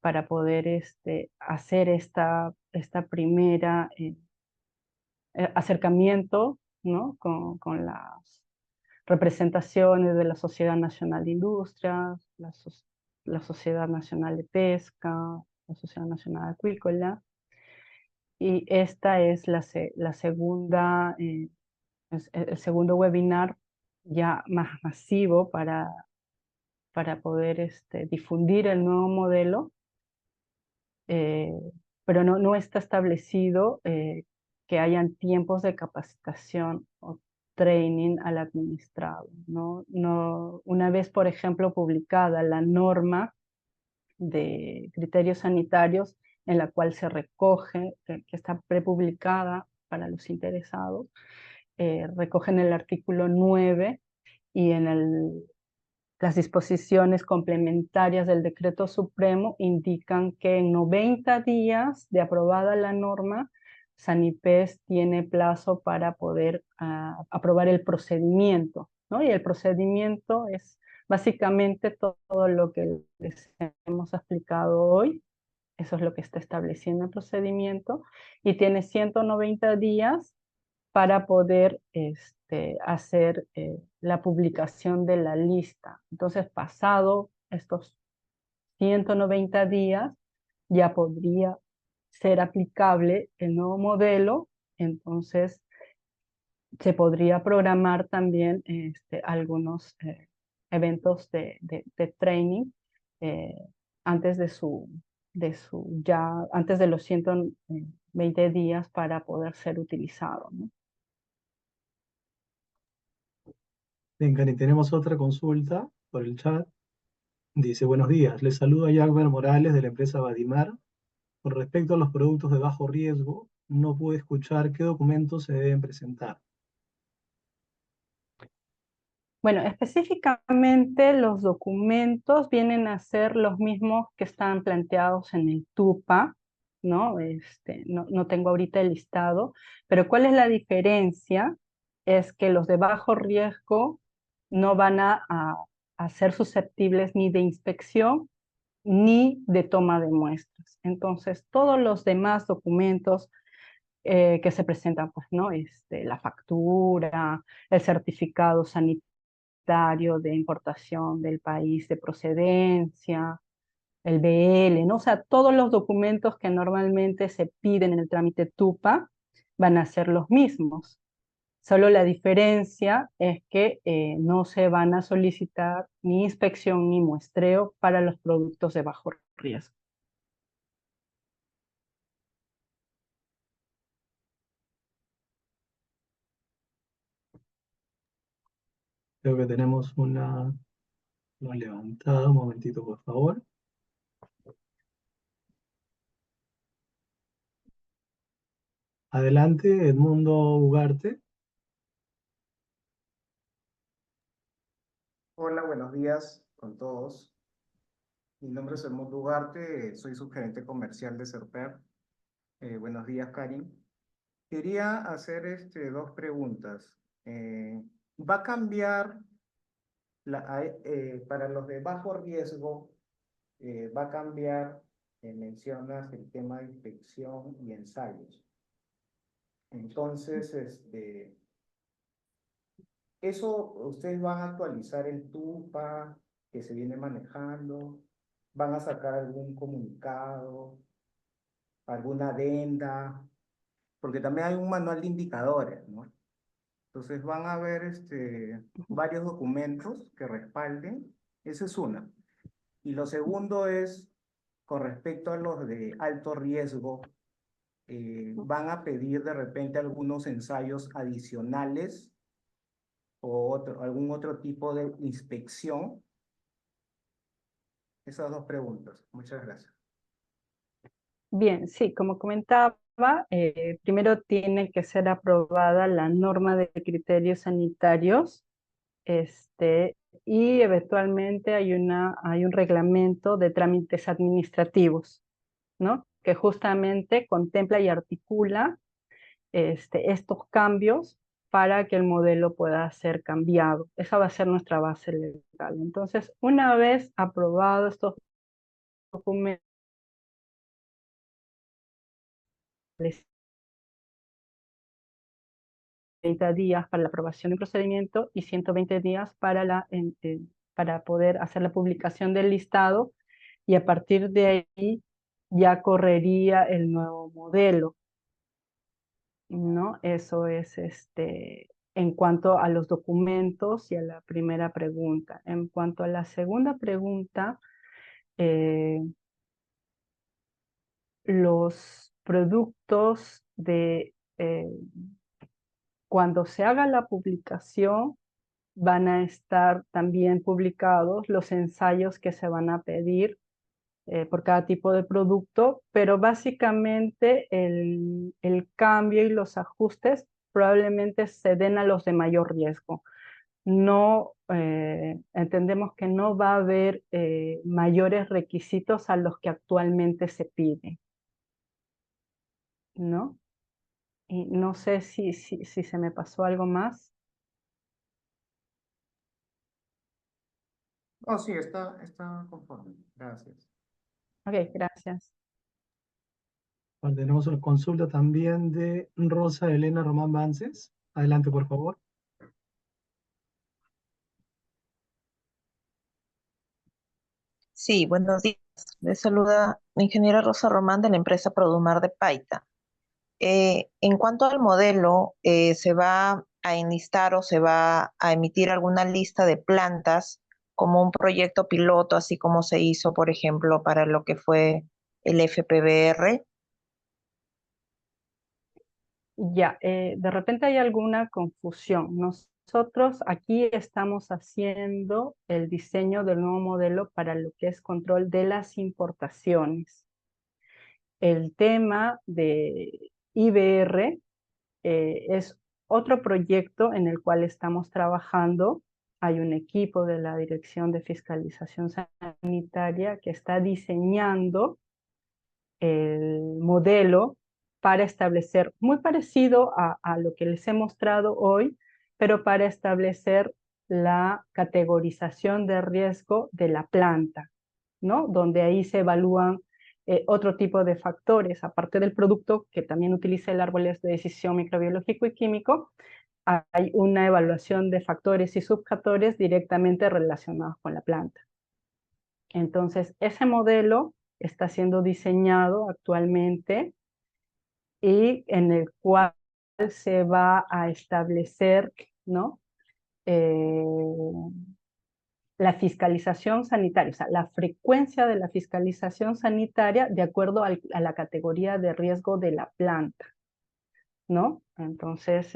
S6: para poder hacer esta primera acercamiento, ¿no? con las representaciones de la Sociedad Nacional de Industrias, la Sociedad Nacional de Pesca, la Sociedad Nacional Acuícola. Y esta es la segunda, el segundo webinar ya más masivo para poder difundir el nuevo modelo, pero no está establecido que hayan tiempos de capacitación o training al administrado, ¿no? Una vez, por ejemplo, publicada la norma de criterios sanitarios en la cual se recoge, que está prepublicada para los interesados, recogen el artículo 9 y en las disposiciones complementarias del Decreto Supremo indican que en 90 días de aprobada la norma, Sanipes tiene plazo para poder aprobar el procedimiento, ¿no? Y el procedimiento es básicamente todo lo que les hemos explicado hoy. Eso es lo que está estableciendo el procedimiento, y tiene 190 días para poder hacer la publicación de la lista. Entonces, pasado estos 190 días, ya podría ser aplicable el nuevo modelo. Entonces, se podría programar también algunos eventos de training eh, antes antes de los 120 días para poder ser utilizado, ¿no?
S1: Bien, Karim, tenemos otra consulta por el chat. Dice, buenos días, les saluda Jagber Morales de la empresa Badimar. Con respecto a los productos de bajo riesgo, no pude escuchar qué documentos se deben presentar.
S6: Bueno, específicamente los documentos vienen a ser los mismos que están planteados en el TUPA, ¿no? No tengo ahorita el listado, pero ¿cuál es la diferencia? Es que los de bajo riesgo no van a ser susceptibles ni de inspección ni de toma de muestras. Entonces, todos los demás documentos que se presentan, pues, ¿no? La factura, el certificado sanitario de importación del país de procedencia, el BL, ¿no? O sea, todos los documentos que normalmente se piden en el trámite TUPA van a ser los mismos. Solo la diferencia es que no se van a solicitar ni inspección ni muestreo para los productos de bajo riesgo.
S1: Creo que tenemos una levantada. Un momentito, por favor. Adelante, Edmundo Ugarte.
S7: Hola, buenos días con todos. Mi nombre es Edmundo Ugarte, soy subgerente comercial de Serper. Buenos días, Karin. Quería hacer dos preguntas. ¿Va a cambiar para los de bajo riesgo? ¿Va a cambiar, mencionas el tema de inspección y ensayos? Entonces, ¿eso ustedes van a actualizar el TUPA que se viene manejando? ¿Van a sacar algún comunicado, alguna adenda? Porque también hay un manual de indicadores, ¿no? Entonces van a haber varios documentos que respalden. Esa es una. Y lo segundo es, con respecto a los de alto riesgo, ¿van a pedir de repente algunos ensayos adicionales o algún otro tipo de inspección? Esas dos preguntas. Muchas gracias.
S6: Bien, sí, como comentaba, primero tiene que ser aprobada la norma de criterios sanitarios, y eventualmente hay un reglamento de trámites administrativos, ¿no? Que justamente contempla y articula estos cambios para que el modelo pueda ser cambiado. Esa va a ser nuestra base legal. Entonces, una vez aprobados estos documentos, 30 días para la aprobación del procedimiento y 120 días para poder hacer la publicación del listado, y a partir de ahí ya correría el nuevo modelo, ¿no? Eso es en cuanto a los documentos y a la primera pregunta. En cuanto a la segunda pregunta, los productos cuando se haga la publicación, van a estar también publicados los ensayos que se van a pedir por cada tipo de producto, pero básicamente el cambio y los ajustes probablemente se den a los de mayor riesgo. No, entendemos que no va a haber mayores requisitos a los que actualmente se piden, ¿no? Y no sé si se me pasó algo más.
S7: Oh, sí, está conforme. Gracias.
S6: Ok, gracias.
S1: Bueno, tenemos una consulta también de Rosa Elena Román Vances. Adelante, por favor.
S8: Sí, buenos días. Les saluda la ingeniera Rosa Román de la empresa Produmar de Paita. En cuanto al modelo, ¿se va a enlistar o se va a emitir alguna lista de plantas como un proyecto piloto, así como se hizo, por ejemplo, para lo que fue el FPBR?
S6: Ya, de repente hay alguna confusión. Nosotros aquí estamos haciendo el diseño del nuevo modelo para lo que es control de las importaciones. El tema de IBR es otro proyecto en el cual estamos trabajando. Hay un equipo de la Dirección de Fiscalización Sanitaria que está diseñando el modelo para establecer, muy parecido a lo que les he mostrado hoy, pero para establecer la categorización de riesgo de la planta, ¿no? Donde ahí se evalúan otro tipo de factores, aparte del producto, que también utiliza el árbol de decisión microbiológico y químico. Hay una evaluación de factores y subfactores directamente relacionados con la planta. Entonces, ese modelo está siendo diseñado actualmente y en el cual se va a establecer, ¿no? La fiscalización sanitaria, o sea, la frecuencia de la fiscalización sanitaria de acuerdo a la categoría de riesgo de la planta, ¿no? Entonces,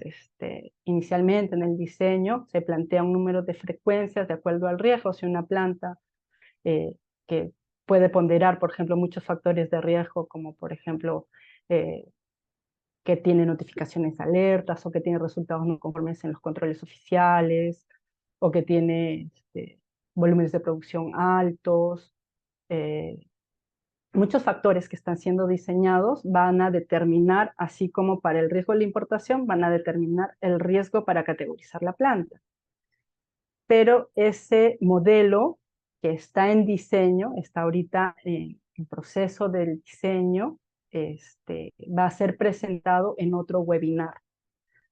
S6: inicialmente en el diseño se plantea un número de frecuencias de acuerdo al riesgo. Si una planta que puede ponderar, por ejemplo, muchos factores de riesgo, como por ejemplo que tiene notificaciones alertas o que tiene resultados no conformes en los controles oficiales o que tiene volúmenes de producción altos. Muchos factores que están siendo diseñados van a determinar, así como para el riesgo de la importación, van a determinar el riesgo para categorizar la planta. Pero ese modelo que está en diseño, está ahorita en proceso del diseño, va a ser presentado en otro webinar,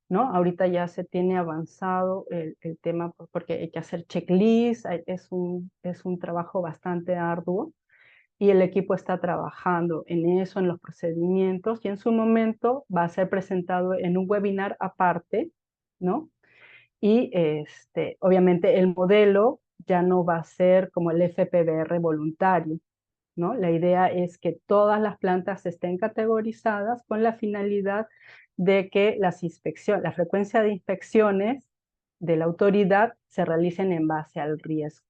S6: ¿no? Ahorita ya se tiene avanzado el tema porque hay que hacer checklist, es un trabajo bastante arduo y el equipo está trabajando en eso, en los procedimientos, y en su momento va a ser presentado en un webinar aparte, ¿no? Y obviamente el modelo ya no va a ser como el FPBR voluntario, ¿no? La idea es que todas las plantas estén categorizadas con la finalidad de que la frecuencia de inspecciones de la autoridad se realicen en base al riesgo,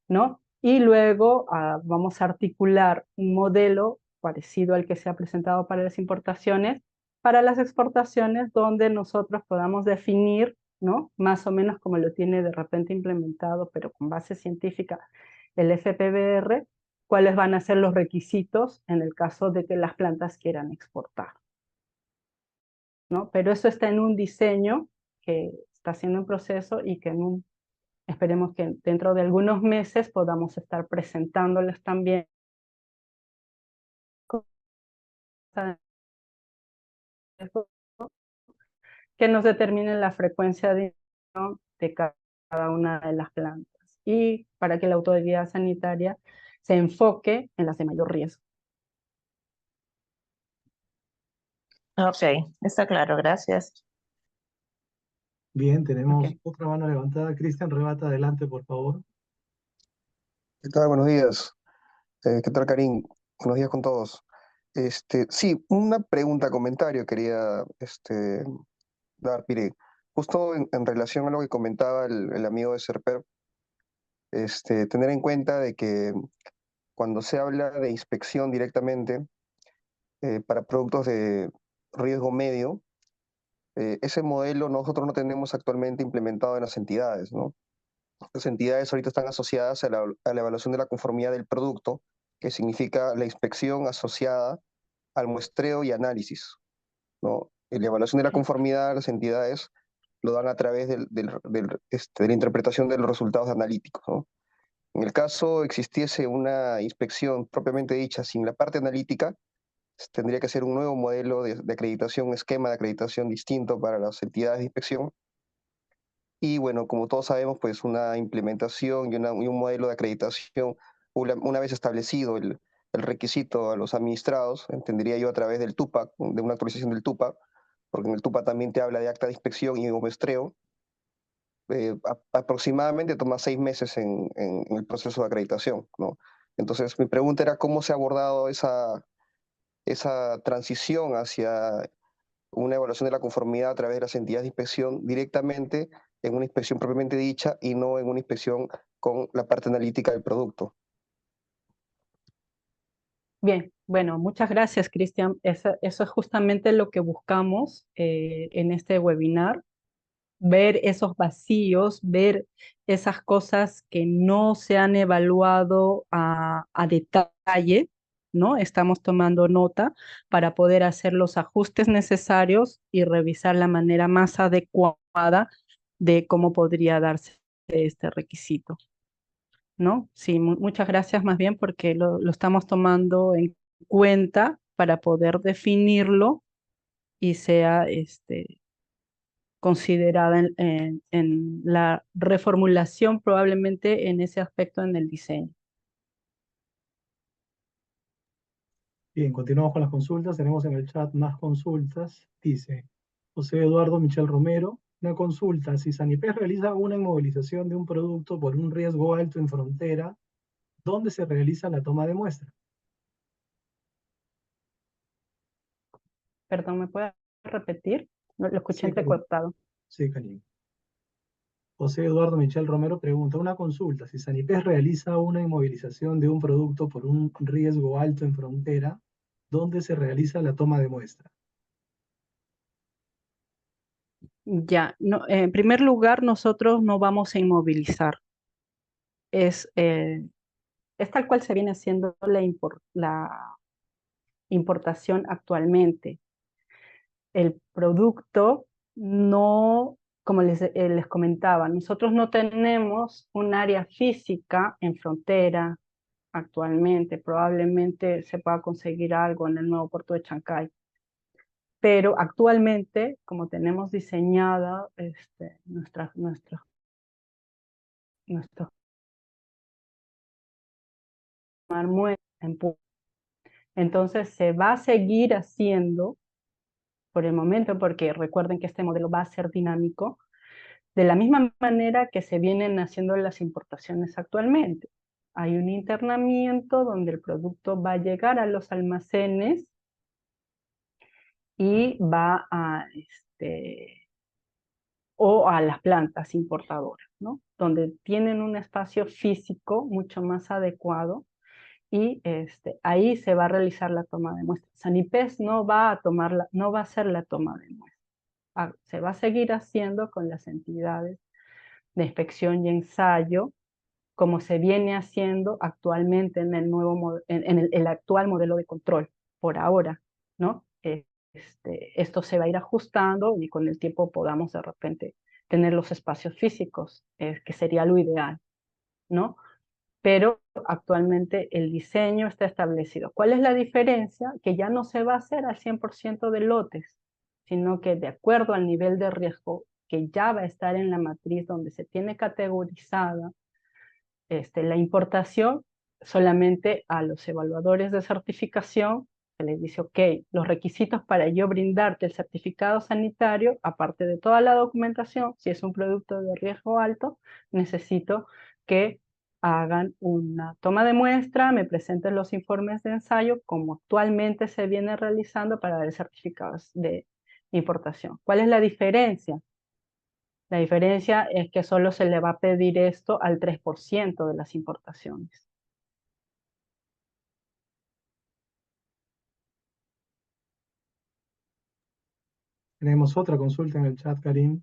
S6: ¿no? Y luego vamos a articular un modelo parecido al que se ha presentado para las importaciones, para las exportaciones, donde nosotros podamos definir, ¿no? Más o menos como lo tiene de repente implementado, pero con base científica, el FPBR, cuáles van a ser los requisitos en el caso de que las plantas quieran exportar, ¿no? Pero eso está en un diseño que está siendo en proceso y que esperemos que dentro de algunos meses podamos estar presentándoles también que nos determinen la frecuencia de cada una de las plantas y para que la autoridad sanitaria se enfoque en las de mayor riesgo.
S8: Ok, está claro, gracias.
S1: Bien, tenemos
S6: Ok.
S1: otra mano levantada. Cristian, rebata adelante, por favor.
S9: ¿Qué tal? Buenos días. ¿Qué tal, Karim? Buenos días con todos. Sí, una pregunta, comentario quería dar. Mire, justo en relación a lo que comentaba el amigo de Serper, tener en cuenta de que cuando se habla de inspección directamente para productos de riesgo medio, ese modelo nosotros no tenemos actualmente implementado en las entidades, ¿no? Las entidades ahorita están asociadas a la evaluación de la conformidad del producto, que significa la inspección asociada al muestreo y análisis, ¿no? En la evaluación de la conformidad, las entidades lo dan a través de la interpretación de los resultados analíticos, ¿no? En el caso existiese una inspección propiamente dicha sin la parte analítica, tendría que ser un nuevo modelo de acreditación, un esquema de acreditación distinto para las entidades de inspección. Y bueno, como todos sabemos, pues una implementación y un modelo de acreditación, una vez establecido el requisito a los administrados, entendería yo a través del TUPA, de una actualización del TUPA, porque en el TUPA también te habla de acta de inspección y muestreo, aproximadamente toma 6 meses en el proceso de acreditación, ¿no? Entonces mi pregunta era cómo se ha abordado esa transición hacia una evaluación de la conformidad a través de las entidades de inspección directamente en una inspección propiamente dicha y no en una inspección con la parte analítica del producto.
S6: Bien, bueno, muchas gracias, Cristian. Eso es justamente lo que buscamos en este webinar, ver esos vacíos, ver esas cosas que no se han evaluado a detalle, ¿no? Estamos tomando nota para poder hacer los ajustes necesarios y revisar la manera más adecuada de cómo podría darse este requisito, ¿no? Sí, muchas gracias más bien porque lo estamos tomando en cuenta para poder definirlo y sea considerada en la reformulación, probablemente en ese aspecto en el diseño.
S1: Bien, continuamos con las consultas. Tenemos en el chat más consultas. Dice José Eduardo Michel Romero, una consulta. Si Sanipes realiza una inmovilización de un producto por un riesgo alto en frontera, ¿dónde se realiza la toma de muestra?
S6: Perdón, ¿me puede repetir? No, lo escuché
S1: Sí, Karim.
S6: entrecortado.
S1: Sí, Karim. José Eduardo Michel Romero pregunta, una consulta, si Sanipez realiza una inmovilización de un producto por un riesgo alto en frontera, ¿dónde se realiza la toma de muestra?
S6: Ya, no, en primer lugar, nosotros no vamos a inmovilizar. Es tal cual se viene haciendo la importación actualmente. El producto no, como les comentaba, nosotros no tenemos un área física en frontera actualmente. Probablemente se pueda conseguir algo en el nuevo puerto de Chancay. Pero actualmente, como tenemos diseñada nuestros entonces se va a seguir haciendo por el momento, porque recuerden que este modelo va a ser dinámico, de la misma manera que se vienen haciendo las importaciones actualmente. Hay un internamiento donde el producto va a llegar a los almacenes y va a, o a las plantas importadoras, ¿no? Donde tienen un espacio físico mucho más adecuado y ahí se va a realizar la toma de muestras. Sanipez no va a hacer la toma de muestras. Se va a seguir haciendo con las entidades de inspección y ensayo, como se viene haciendo actualmente en el actual modelo de control, por ahora, ¿no? Esto se va a ir ajustando y con el tiempo podamos de repente tener los espacios físicos, que sería lo ideal, ¿no? Pero actualmente el diseño está establecido. ¿Cuál es la diferencia? Que ya no se va a hacer al 100% de lotes, sino que de acuerdo al nivel de riesgo que ya va a estar en la matriz donde se tiene categorizada la importación, solamente a los evaluadores de certificación se les dice, ok, los requisitos para yo brindarte el certificado sanitario, aparte de toda la documentación, si es un producto de riesgo alto, necesito que hagan una toma de muestra, me presenten los informes de ensayo, como actualmente se viene realizando para dar certificados de importación. ¿Cuál es la diferencia? La diferencia es que solo se le va a pedir esto al 3% de las importaciones.
S1: Tenemos otra consulta en el chat, Karim,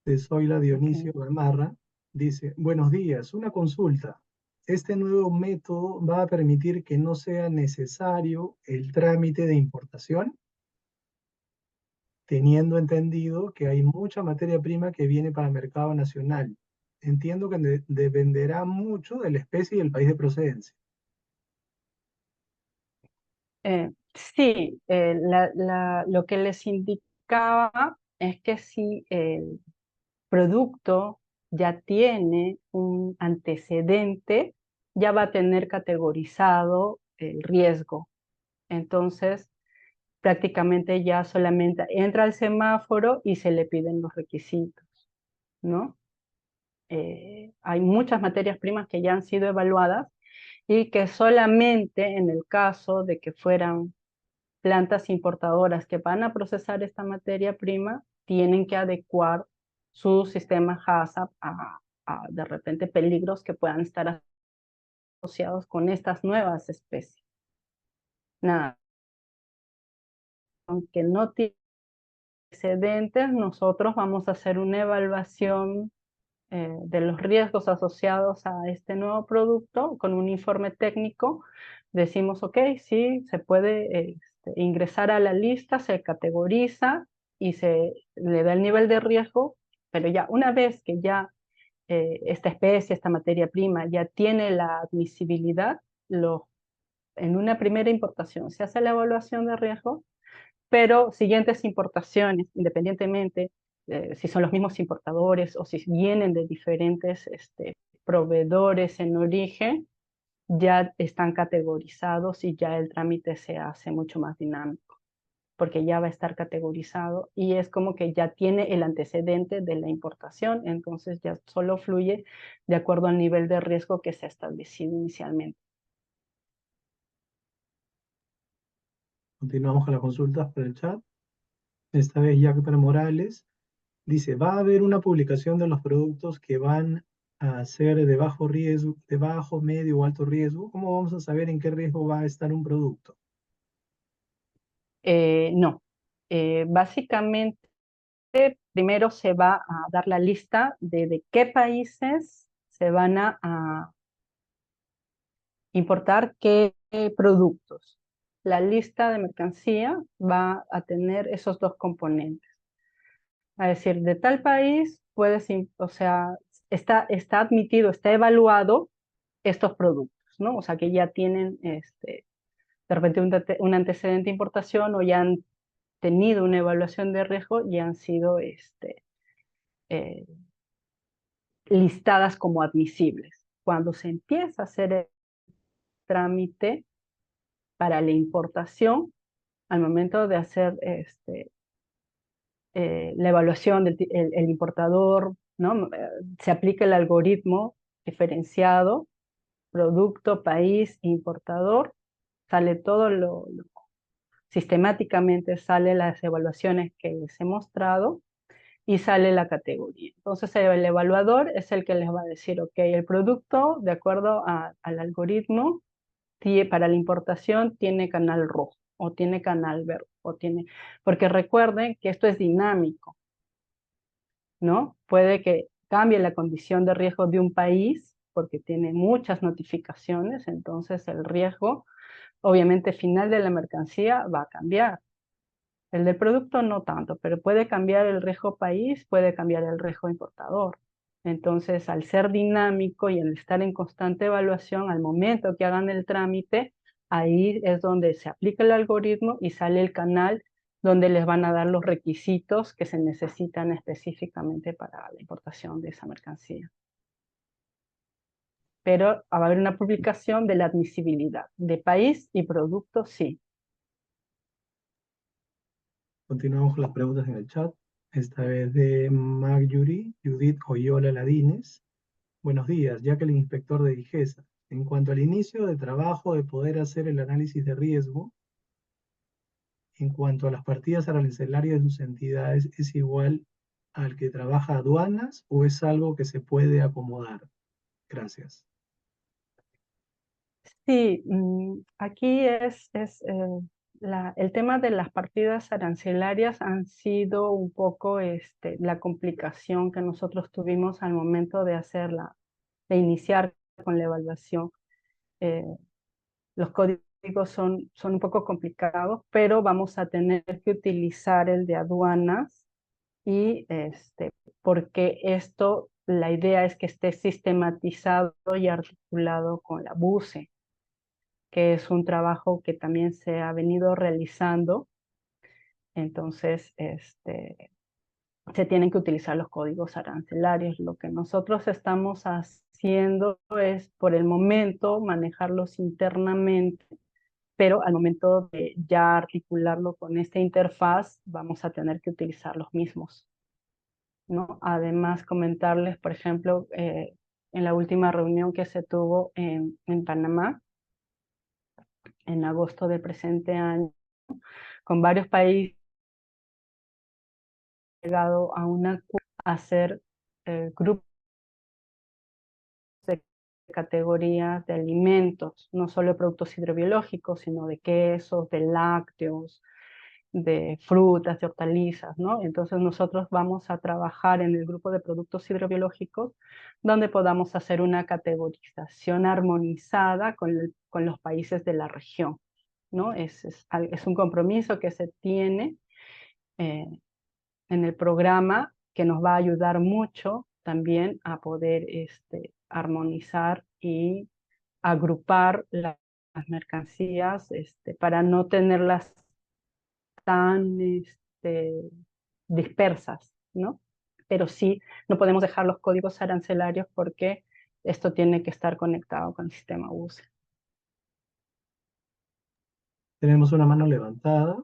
S1: de Zoila Dionisio Gamarra. Dice, buenos días, una consulta. ¿Este nuevo método va a permitir que no sea necesario el trámite de importación? Teniendo entendido que hay mucha materia prima que viene para el mercado nacional. Entiendo que dependerá mucho de la especie y el país de procedencia.
S6: Sí, lo que les indicaba es que si el producto ya tiene un antecedente, ya va a tener categorizado el riesgo. Entonces, prácticamente ya solamente entra al semáforo y se le piden los requisitos, ¿no? Hay muchas materias primas que ya han sido evaluadas y que solamente en el caso de que fueran plantas importadoras que van a procesar esta materia prima, tienen que adecuar su sistema HACCP a de repente peligros que puedan estar asociados con estas nuevas especies. Nada, aunque no tiene excedentes, nosotros vamos a hacer una evaluación de los riesgos asociados a este nuevo producto con un informe técnico. Decimos, ok, sí, se puede ingresar a la lista, se categoriza y se le da el nivel de riesgo, pero ya una vez que ya esta especie, esta materia prima ya tiene la admisibilidad, en una primera importación se hace la evaluación de riesgo, pero siguientes importaciones, independientemente si son los mismos importadores o si vienen de diferentes proveedores en origen, ya están categorizados y ya el trámite se hace mucho más dinámico, porque ya va a estar categorizado y es como que ya tiene el antecedente de la importación, entonces ya solo fluye de acuerdo al nivel de riesgo que se ha establecido inicialmente.
S1: Continuamos con las consultas por el chat. esta vez Jackper Morales, dice, ¿va a haber una publicación de los productos que van a ser de bajo riesgo, de bajo, medio o alto riesgo? ¿Cómo vamos a saber en qué riesgo va a estar un producto?
S6: No. Básicamente, primero se va a dar la lista de qué países se van a importar qué productos. La lista de mercancía va a tener esos dos componentes. A decir, de tal país puedes, o sea, está admitido, está evaluado estos productos, ¿no? O sea, que ya tienen de repente un antecedente de importación o ya han tenido una evaluación de riesgo y han sido eh, listadas como admisibles. Cuando se empieza a hacer el trámite para la importación, al momento de hacer la evaluación del el importador, ¿no? Se aplica el algoritmo diferenciado, producto, país, importador, sale todo sistemáticamente salen las evaluaciones que les he mostrado y sale la categoría. Entonces el evaluador es el que les va a decir, ok, el producto, de acuerdo al algoritmo, para la importación tiene canal rojo, o tiene canal verde, o tiene... Porque recuerden que esto es dinámico, ¿no? Puede que cambie la condición de riesgo de un país, porque tiene muchas notificaciones, entonces el riesgo, obviamente, final de la mercancía va a cambiar. El del producto no tanto, pero puede cambiar el riesgo país, puede cambiar el riesgo importador. Entonces, al ser dinámico y al estar en constante evaluación, al momento que hagan el trámite, ahí es donde se aplica el algoritmo y sale el canal donde les van a dar los requisitos que se necesitan específicamente para la importación de esa mercancía. Pero va a haber una publicación de la admisibilidad de país y producto, sí.
S1: Continuamos con las preguntas en el chat. Esta vez de Marjorie Judith Oyola Ladines. Buenos días, Jacqueline, inspector de DIGESA. En cuanto al inicio de trabajo de poder hacer el análisis de riesgo, en cuanto a las partidas arancelarias de sus entidades, ¿es igual al que trabaja aduanas o es algo que se puede acomodar? Gracias.
S6: Sí, aquí el tema de las partidas arancelarias han sido un poco la complicación que nosotros tuvimos al momento de de iniciar con la evaluación. Los códigos son un poco complicados, pero vamos a tener que utilizar el de aduanas y porque la idea es que esté sistematizado y articulado con la BUCE, que es un trabajo que también se ha venido realizando. Entonces, se tienen que utilizar los códigos arancelarios. Lo que nosotros estamos haciendo es, por el momento, manejarlos internamente, pero al momento de ya articularlo con esta interfaz, vamos a tener que utilizar los mismos, ¿no? Además, comentarles, por ejemplo, en la última reunión que se tuvo en Panamá, en agosto del presente año, con varios países llegado a hacer grupos de categorías de alimentos, no solo de productos hidrobiológicos, sino de quesos, de lácteos, de frutas, de hortalizas, ¿no? Entonces nosotros vamos a trabajar en el grupo de productos hidrobiológicos donde podamos hacer una categorización armonizada con los países de la región, ¿no? Es un compromiso que se tiene eh, en el programa que nos va a ayudar mucho también a poder armonizar y agrupar las mercancías para no tenerlas tan dispersas, ¿no? Pero sí, no podemos dejar los códigos arancelarios porque esto tiene que estar conectado con el sistema UCE.
S1: Tenemos una mano levantada.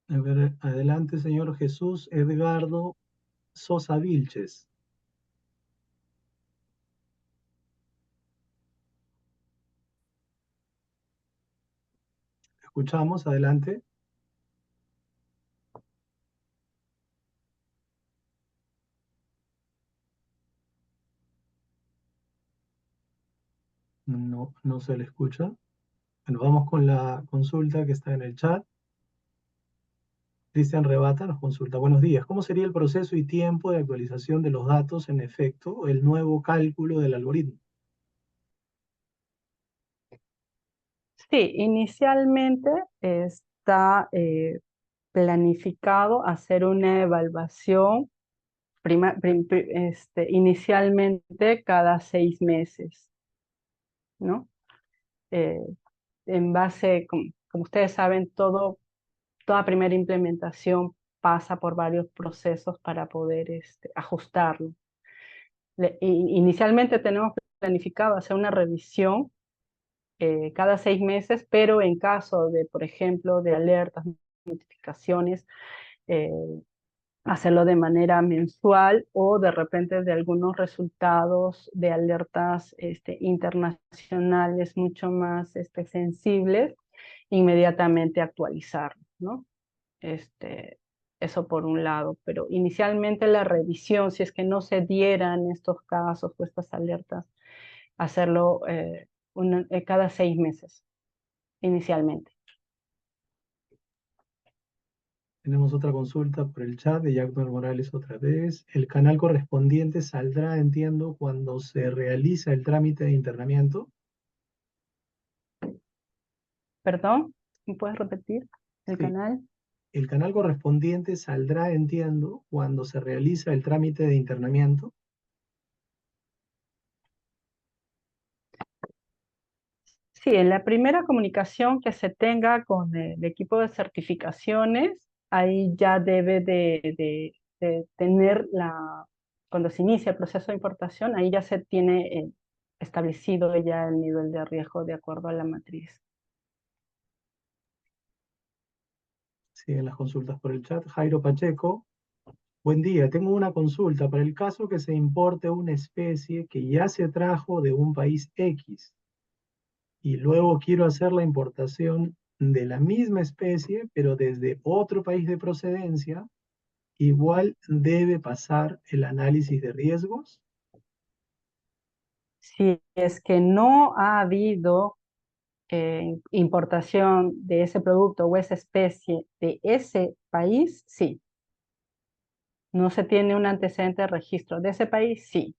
S1: A ver, adelante, señor Jesús Edgardo Sosa Vilches. Escuchamos, adelante. No se le escucha. Bueno, vamos con la consulta que está en el chat. Cristian Rebata nos consulta. Buenos días. ¿Cómo sería el proceso y tiempo de actualización de los datos en efecto, el nuevo cálculo del algoritmo?
S6: Sí, inicialmente está planificado hacer una evaluación inicialmente cada 6 meses, ¿no? En base, como ustedes saben, toda primera implementación pasa por varios procesos para poder ajustarlo. Inicialmente tenemos planificado hacer una revisión cada 6 meses, pero en caso de, por ejemplo, de alertas, notificaciones, hacerlo de manera mensual o de repente de algunos resultados de alertas internacionales mucho más sensibles, inmediatamente actualizarlo, ¿no? Eso por un lado, pero inicialmente la revisión, si es que no se dieran estos casos o estas alertas, hacerlo cada 6 meses, inicialmente.
S1: Tenemos otra consulta por el chat de Jackson Morales otra vez. El canal correspondiente saldrá, entiendo, cuando se realiza el trámite de internamiento.
S6: ¿Perdón? ¿Me puedes repetir el
S1: Sí.
S6: canal?
S1: El canal correspondiente saldrá, entiendo, cuando se realiza el trámite de internamiento.
S6: Sí, en la primera comunicación que se tenga con el equipo de certificaciones, ahí ya debe de tener cuando se inicia el proceso de importación, ahí ya se tiene establecido ya el nivel de riesgo de acuerdo a la matriz.
S1: Siguen las consultas por el chat. Jairo Pacheco. Buen día, tengo una consulta para el caso que se importe una especie que ya se trajo de un país X y luego quiero hacer la importación de la misma especie, pero desde otro país de procedencia, igual debe pasar el análisis de riesgos.
S6: Si es que no ha habido importación de ese producto o esa especie de ese país, sí. No se tiene un antecedente de registro de ese país, sí.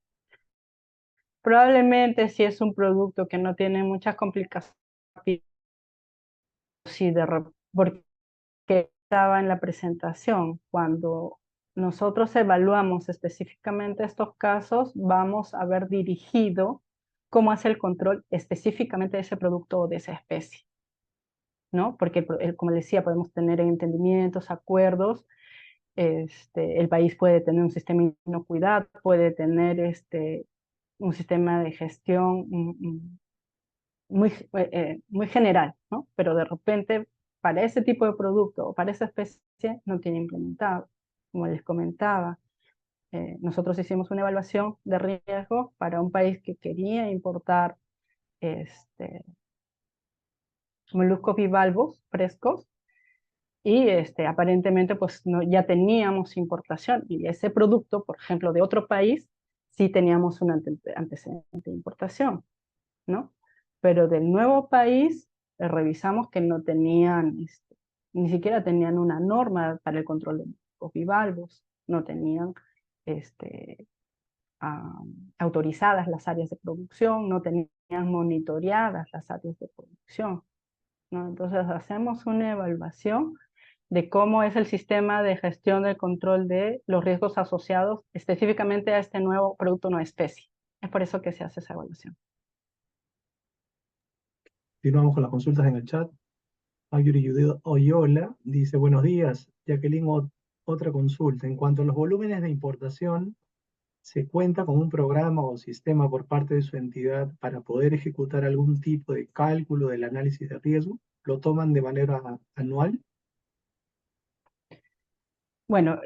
S6: Probablemente si es un producto que no tiene muchas complicaciones, sí, porque estaba en la presentación, cuando nosotros evaluamos específicamente estos casos, vamos a ver dirigido cómo hace el control específicamente de ese producto o de esa especie, ¿no? Porque, como les decía, podemos tener entendimientos, acuerdos. El país puede tener un sistema de inocuidad, puede tener un sistema de gestión muy general, ¿no? Pero de repente, para ese tipo de producto o para esa especie, no tiene implementado. Como les comentaba, nosotros hicimos una evaluación de riesgo para un país que quería importar moluscos bivalvos frescos, y aparentemente pues ya teníamos importación, y ese producto, por ejemplo, de otro país, sí teníamos un antecedente de importación, ¿no? Pero del nuevo país revisamos que no tenían, ni siquiera tenían una norma para el control de los bivalvos, no tenían autorizadas las áreas de producción, no tenían monitoreadas las áreas de producción, ¿no? Entonces hacemos una evaluación de cómo es el sistema de gestión del control de los riesgos asociados específicamente a este nuevo producto, no especie. Es por eso que se hace esa evaluación.
S1: Continuamos con las consultas en el chat. Ayuri Judeo Oyola dice, buenos días, Jacqueline, otra consulta. En cuanto a los volúmenes de importación, ¿se cuenta con un programa o sistema por parte de su entidad para poder ejecutar algún tipo de cálculo del análisis de riesgo? ¿Lo toman de manera anual?
S6: Bueno,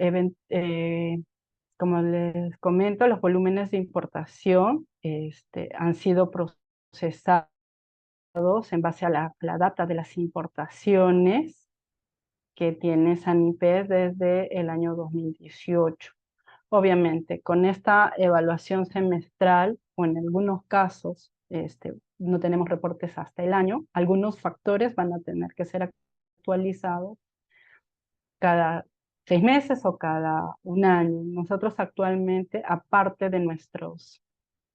S6: como les comento, los volúmenes de importación han sido procesados en base a la data de las importaciones que tiene Sanipes desde el año 2018. Obviamente, con esta evaluación semestral, o en algunos casos no tenemos reportes hasta el año. Algunos factores van a tener que ser actualizados cada 6 meses o cada un año. Nosotros actualmente, aparte de nuestros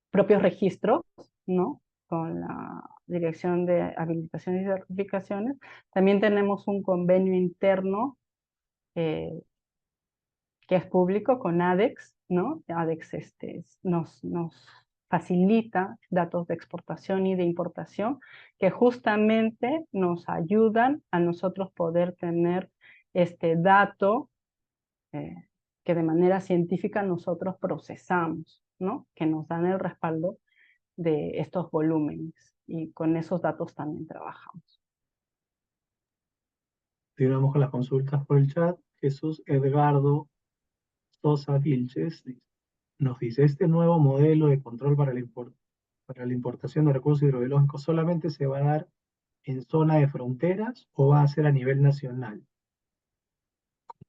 S6: propios registros, ¿no?, con la Dirección de Habilitación y Certificaciones, también tenemos un convenio interno que es público con ADEX, ¿no? ADEX nos facilita datos de exportación y de importación que justamente nos ayudan a nosotros poder tener este dato que de manera científica nosotros procesamos, ¿no?, que nos dan el respaldo de estos volúmenes, y con esos datos también trabajamos.
S1: Continuamos con las consultas por el chat. Jesús Edgardo Sosa Vilches nos dice, ¿este nuevo modelo de control para la importación de recursos hidrobiológicos solamente se va a dar en zona de fronteras o va a ser a nivel nacional?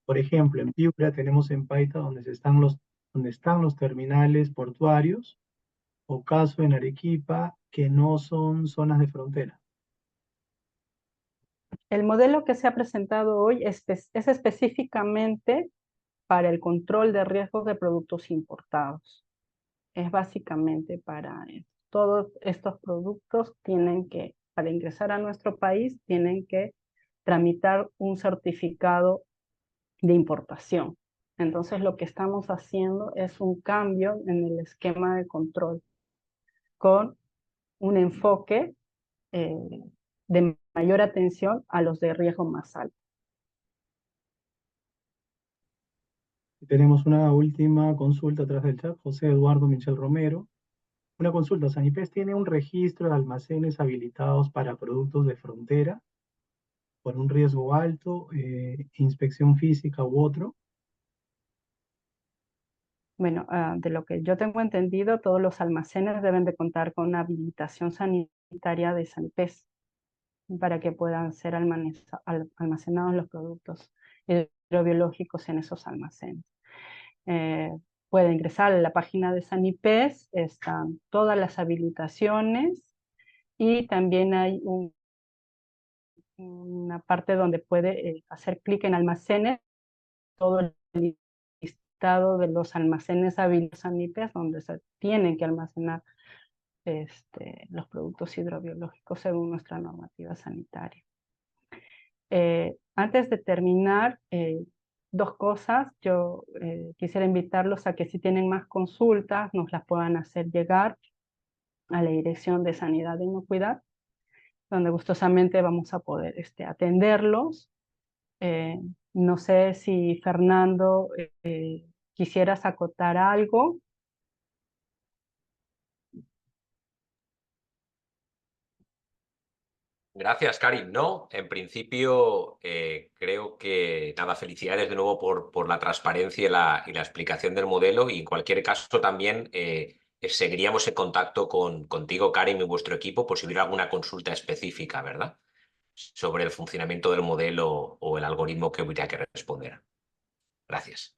S1: Por ejemplo, en Piura tenemos en Paita donde están los terminales portuarios, o caso en Arequipa que no son zonas de frontera.
S6: El modelo que se ha presentado hoy es específicamente para el control de riesgos de productos importados. Es básicamente para eso. Todos estos productos tienen que, para ingresar a nuestro país, tienen que tramitar un certificado de importación. Entonces lo que estamos haciendo es un cambio en el esquema de control con un enfoque de mayor atención a los de riesgo más alto.
S1: Tenemos una última consulta atrás del chat, José Eduardo Michel Romero. Una consulta, ¿Sanipes tiene un registro de almacenes habilitados para productos de frontera por un riesgo alto, inspección física u otro?
S6: Bueno, de lo que yo tengo entendido, todos los almacenes deben de contar con una habilitación sanitaria de Sanipes para que puedan ser almacenados los productos hidrobiológicos en esos almacenes. Puede ingresar a la página de Sanipes, están todas las habilitaciones, y también hay una parte donde puede hacer clic en almacenes, todo el listado de los almacenes habilitados Sanipes donde se tienen que almacenar los productos hidrobiológicos según nuestra normativa sanitaria. Antes de terminar, 2 cosas. Yo quisiera invitarlos a que si tienen más consultas nos las puedan hacer llegar a la Dirección de Sanidad e Inocuidad, donde gustosamente vamos a poder atenderlos. No sé si Fernando quisieras acotar algo.
S5: Gracias, Karin. No, en principio creo que nada, felicidades de nuevo por la transparencia y la explicación del modelo, y en cualquier caso también seguiríamos en contacto contigo, Karin, y vuestro equipo por si hubiera alguna consulta específica, ¿verdad?, sobre el funcionamiento del modelo o el algoritmo que hubiera que responder. Gracias.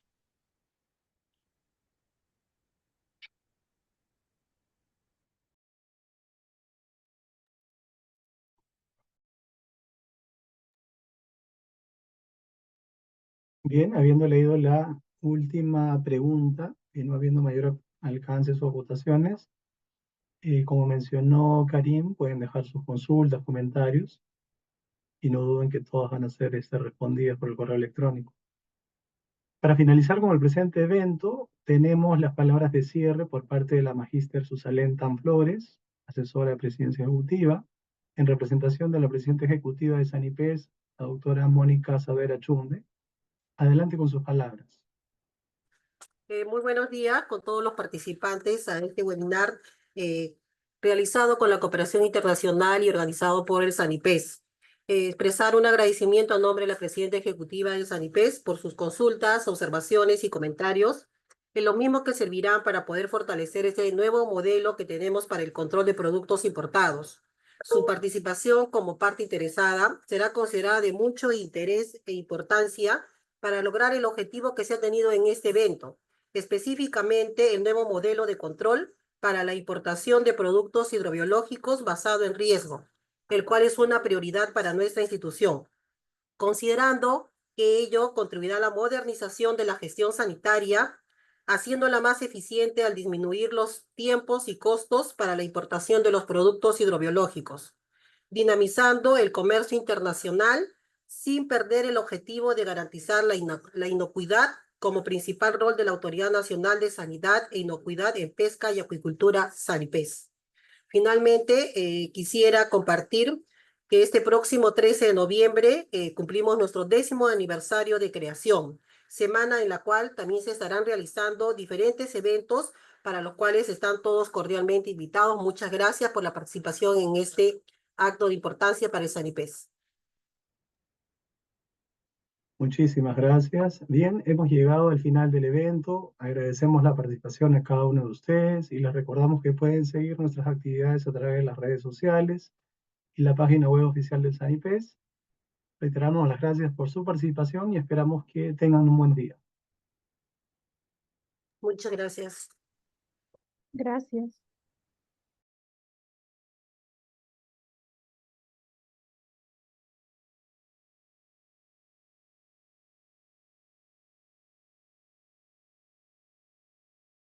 S1: Bien, habiendo leído la última pregunta y no habiendo mayor alcance o votaciones, como mencionó Karim, pueden dejar sus consultas, comentarios, y no duden que todas van a ser respondidas por el correo electrónico. Para finalizar con el presente evento, tenemos las palabras de cierre por parte de la Magíster Susalén Tan Flores, asesora de Presidencia Ejecutiva, en representación de la Presidenta Ejecutiva de Sanipes, la doctora Mónica Saavedra Chumbe. Adelante con sus palabras.
S10: Muy buenos días con todos los participantes a este webinar realizado con la cooperación internacional y organizado por el Sanipes. Expresar un agradecimiento a nombre de la Presidenta Ejecutiva del Sanipes por sus consultas, observaciones y comentarios, en lo mismo que servirán para poder fortalecer este nuevo modelo que tenemos para el control de productos importados. Su participación como parte interesada será considerada de mucho interés e importancia para lograr el objetivo que se ha tenido en este evento, específicamente el nuevo modelo de control para la importación de productos hidrobiológicos basado en riesgo, el cual es una prioridad para nuestra institución, considerando que ello contribuirá a la modernización de la gestión sanitaria, haciéndola más eficiente al disminuir los tiempos y costos para la importación de los productos hidrobiológicos, dinamizando el comercio internacional sin perder el objetivo de garantizar la inocuidad como principal rol de la Autoridad Nacional de Sanidad e Inocuidad en Pesca y Acuicultura, SANIPES. Finalmente, quisiera compartir que este próximo 13 de noviembre cumplimos nuestro 10º aniversario de creación, semana en la cual también se estarán realizando diferentes eventos para los cuales están todos cordialmente invitados. Muchas gracias por la participación en este acto de importancia para el SANIPES.
S1: Muchísimas gracias. Bien, hemos llegado al final del evento. Agradecemos la participación a cada uno de ustedes y les recordamos que pueden seguir nuestras actividades a través de las redes sociales y la página web oficial del SANIPES. Reiteramos las gracias por su participación y esperamos que tengan un buen día.
S10: Muchas gracias.
S8: Gracias.